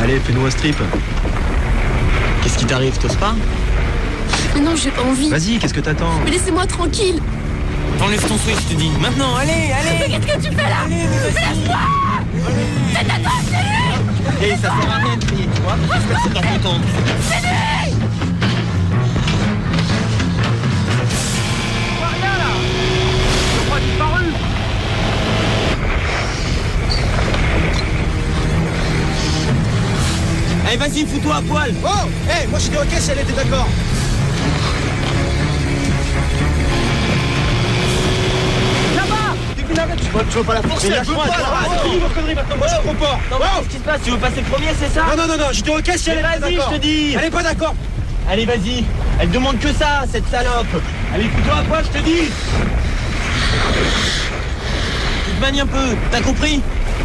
Allez, fais-nous un strip. Qu'est-ce qui t'arrive, t'oses pas? Mais non, j'ai pas envie. Vas-y, qu'est-ce que t'attends? Mais laissez-moi tranquille. Enlève ton sweat, je te dis. Maintenant, allez, allez. Mais qu'est-ce que tu fais là? Allez, mais laisse-moi. C'est ta tâche, Et ça sert à rien de crier, tu vois? J'espère que c'est pas content. Fais-lui. Rien là. Je crois disparu. Allez, vas-y, fous-toi à poil. Oh, hé, moi j'étais ok si elle était d'accord. Tu veux pas la forcer? Elle veut pas, c'est vos conneries maintenant, moi je comprends pas. Non, qu'est-ce qui se passe? Tu veux passer premier, c'est ça? Non, j'étais ok si elle est d'accord. Vas-y, je te dis. Elle est pas d'accord. Allez, vas-y. Elle demande que ça, cette salope. Allez, fous-toi à poil, je te dis. Tu te manies un peu, t'as compris?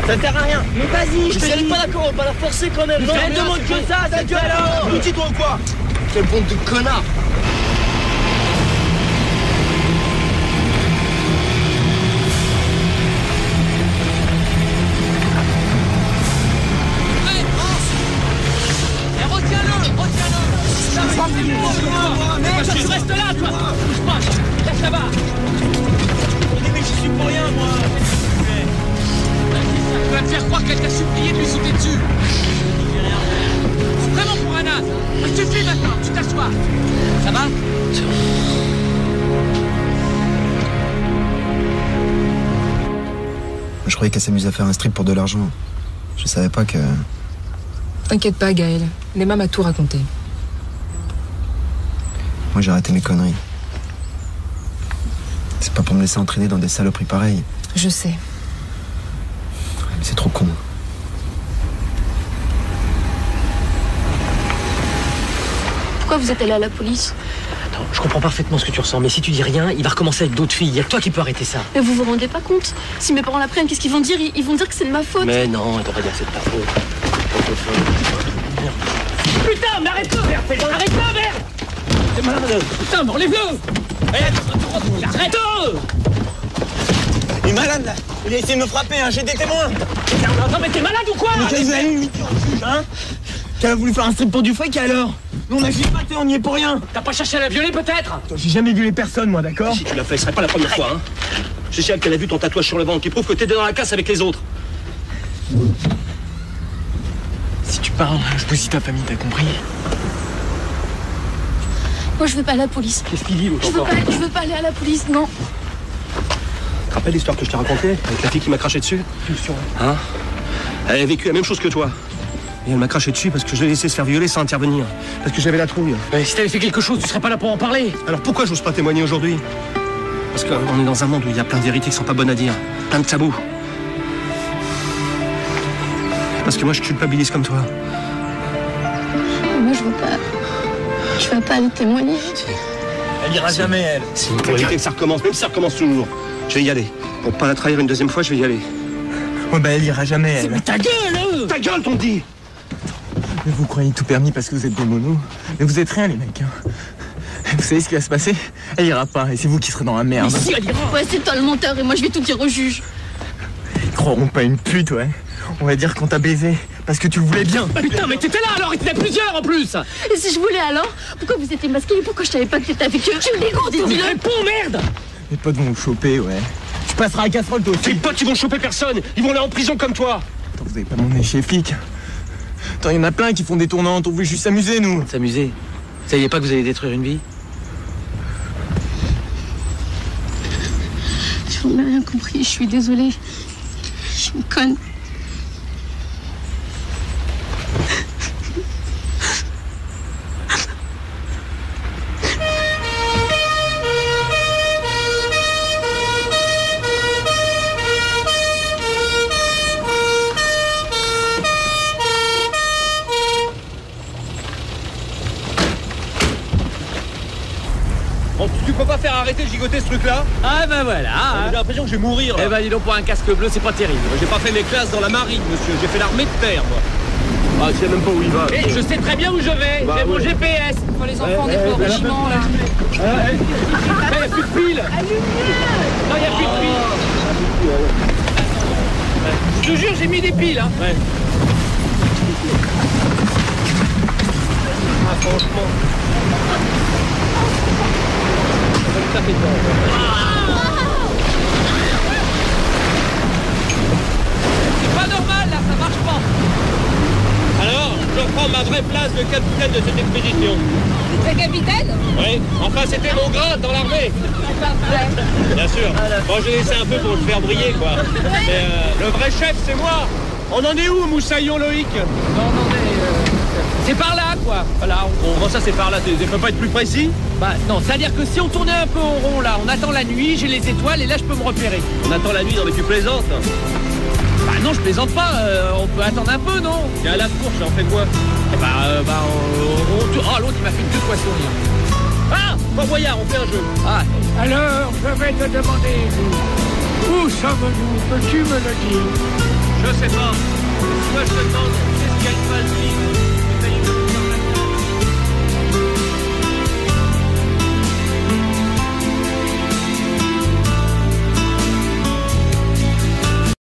Ça sert à rien. Mais vas-y, je te dis. Elle est pas d'accord, on va pas la forcer quand même. Elle demande que ça, cette salope. Dis-toi ou quoi? Quel bande de connards. Mais tu restes là, toi. Bouge pas, lâche la barre. Mais je suis pour rien, moi. Tu vas te faire croire qu'elle t'a supplié de lui sauter dessus. C'est vraiment pour un âne. Ça suffit maintenant, tu t'assois. Ça va? Je croyais qu'elle s'amusait à faire un strip pour de l'argent. Je savais pas que... T'inquiète pas, Gaël. Léma m'a tout raconté. Moi, j'ai arrêté mes conneries. C'est pas pour me laisser entraîner dans des saloperies pareilles. Je sais. Mais c'est trop con. Pourquoi vous êtes allé à la police? Attends, je comprends parfaitement ce que tu ressens, mais si tu dis rien, il va recommencer avec d'autres filles. Il y a que toi qui peux arrêter ça. Mais vous vous rendez pas compte? Si mes parents l'apprennent, qu'est-ce qu'ils vont dire? Ils vont dire que c'est de ma faute. Mais non, elle devrait dire que c'est de ta faute. Putain, mais arrête-le, merde! Arrête-le, merde! T'es malade! Putain, mais enlève-le! Arrête-le! Il est malade là. Il a essayé de me frapper, hein. J'ai des témoins. Non mais t'es malade ou quoi? Mais qu'est-ce que vous avez eu 8 ans au juge, hein? Qu'elle a voulu faire un strip pour du fric et alors? Nous on a juste maté, on n'y est pour rien. T'as pas cherché à la violer peut-être? J'ai jamais violé personne moi, d'accord? Si tu l'as fait, ce serait pas la première fois, hein. Je sais qu'elle a vu ton tatouage sur le ventre qui prouve que t'es dans la casse avec les autres. Si tu parles, je pose si ta famille, t'as compris? Moi je veux pas à la police. Qu'est-ce qu'il dit l'autre encore? Je veux pas aller à la police, non. Tu te rappelles l'histoire que je t'ai racontée avec la fille qui m'a craché dessus? Hein? Elle a vécu la même chose que toi. Et elle m'a craché dessus parce que je l'ai laissé se faire violer sans intervenir. Parce que j'avais la trouille. Mais si t'avais fait quelque chose, tu serais pas là pour en parler. Alors pourquoi j'ose pas témoigner aujourd'hui? Parce qu'on est dans un monde où il y a plein de vérités qui sont pas bonnes à dire. Plein de tabous. Parce que moi je culpabilise comme toi. Moi je veux pas aller témoigner. Elle ira jamais, elle. C'est une vérité que ça recommence, même si ça recommence toujours. Je vais y aller. Pour pas la trahir une deuxième fois, je vais y aller. Ouais, bah elle ira jamais, elle. Mais ta gueule! Ta gueule, t'on dit! Mais vous croyez tout permis parce que vous êtes des monos. Mais vous êtes rien, les mecs, hein. Vous savez ce qui va se passer? Elle ira pas, et c'est vous qui serez dans la merde. Mais si, elle ira! Ouais, c'est toi le menteur, et moi je vais tout dire au juge. Ils croiront pas une pute, ouais. On va dire qu'on t'a baisé, parce que tu le voulais bien. Putain, mais t'étais là alors, et t'étais plusieurs en plus! Et si je voulais alors? Pourquoi vous étiez masqués et pourquoi je savais pas que t'étais avec eux? Tu me dégoûtes, dis-le! Réponds, merde! Les potes vont vous choper, ouais. Tu passeras à casserole, toi aussi. Tes potes, ils vont choper personne! Ils vont aller en prison comme toi! Attends, vous avez pas demandé chez les flics? Attends, il y en a plein qui font des tournantes, on voulait juste s'amuser, nous. S'amuser? Vous saviez pas que vous allez détruire une vie? J'en ai rien compris, je suis désolée. Je suis une conne. Tu peux pas faire arrêter de gigoter ce truc-là? Ah ben voilà! J'ai l'impression que je vais mourir, là. Eh ben dis donc, pour un casque bleu, c'est pas terrible. J'ai pas fait mes classes dans la marine, monsieur. J'ai fait l'armée de terre, moi. Ah, je sais même pas où il va. Et je sais très bien où je vais. J'ai mon GPS. Pour les enfants des pauvres régiments, là. Il n'y a plus de piles. Non, il n'y a plus de piles. Je te jure, j'ai mis des piles. Hein. Ouais. Ah, franchement. Ça fait C'est pas normal, là, ça marche pas. Alors, je prends ma vraie place de capitaine de cette expédition. C'est capitaine? Oui, enfin c'était mon grade dans l'armée. Bien sûr. Bon, j'ai laissé un peu pour le faire briller, quoi. Mais le vrai chef, c'est moi. On en est où, Moussaillon Loïc? Non, mais... c'est par là, quoi. Voilà. Bon, ça, c'est par là. Tu peux pas être plus précis? Bah, non, c'est-à-dire que si on tournait un peu en rond, là, on attend la nuit, j'ai les étoiles, et là, je peux me repérer. On attend la nuit, non, mais tu plaisantes. Bah non, je plaisante pas. On peut attendre un peu, non? T'es à la course, on fait quoi? Eh ah, l'autre, il m'a fait une queue de poisson, hier. Ah, Fort Boyard, on fait un jeu. Ah. Alors, je vais te demander, où sommes-nous? Peux-tu me le dire? Je sais pas. Moi, je te demande, qu'est-ce qu'il y a de mal,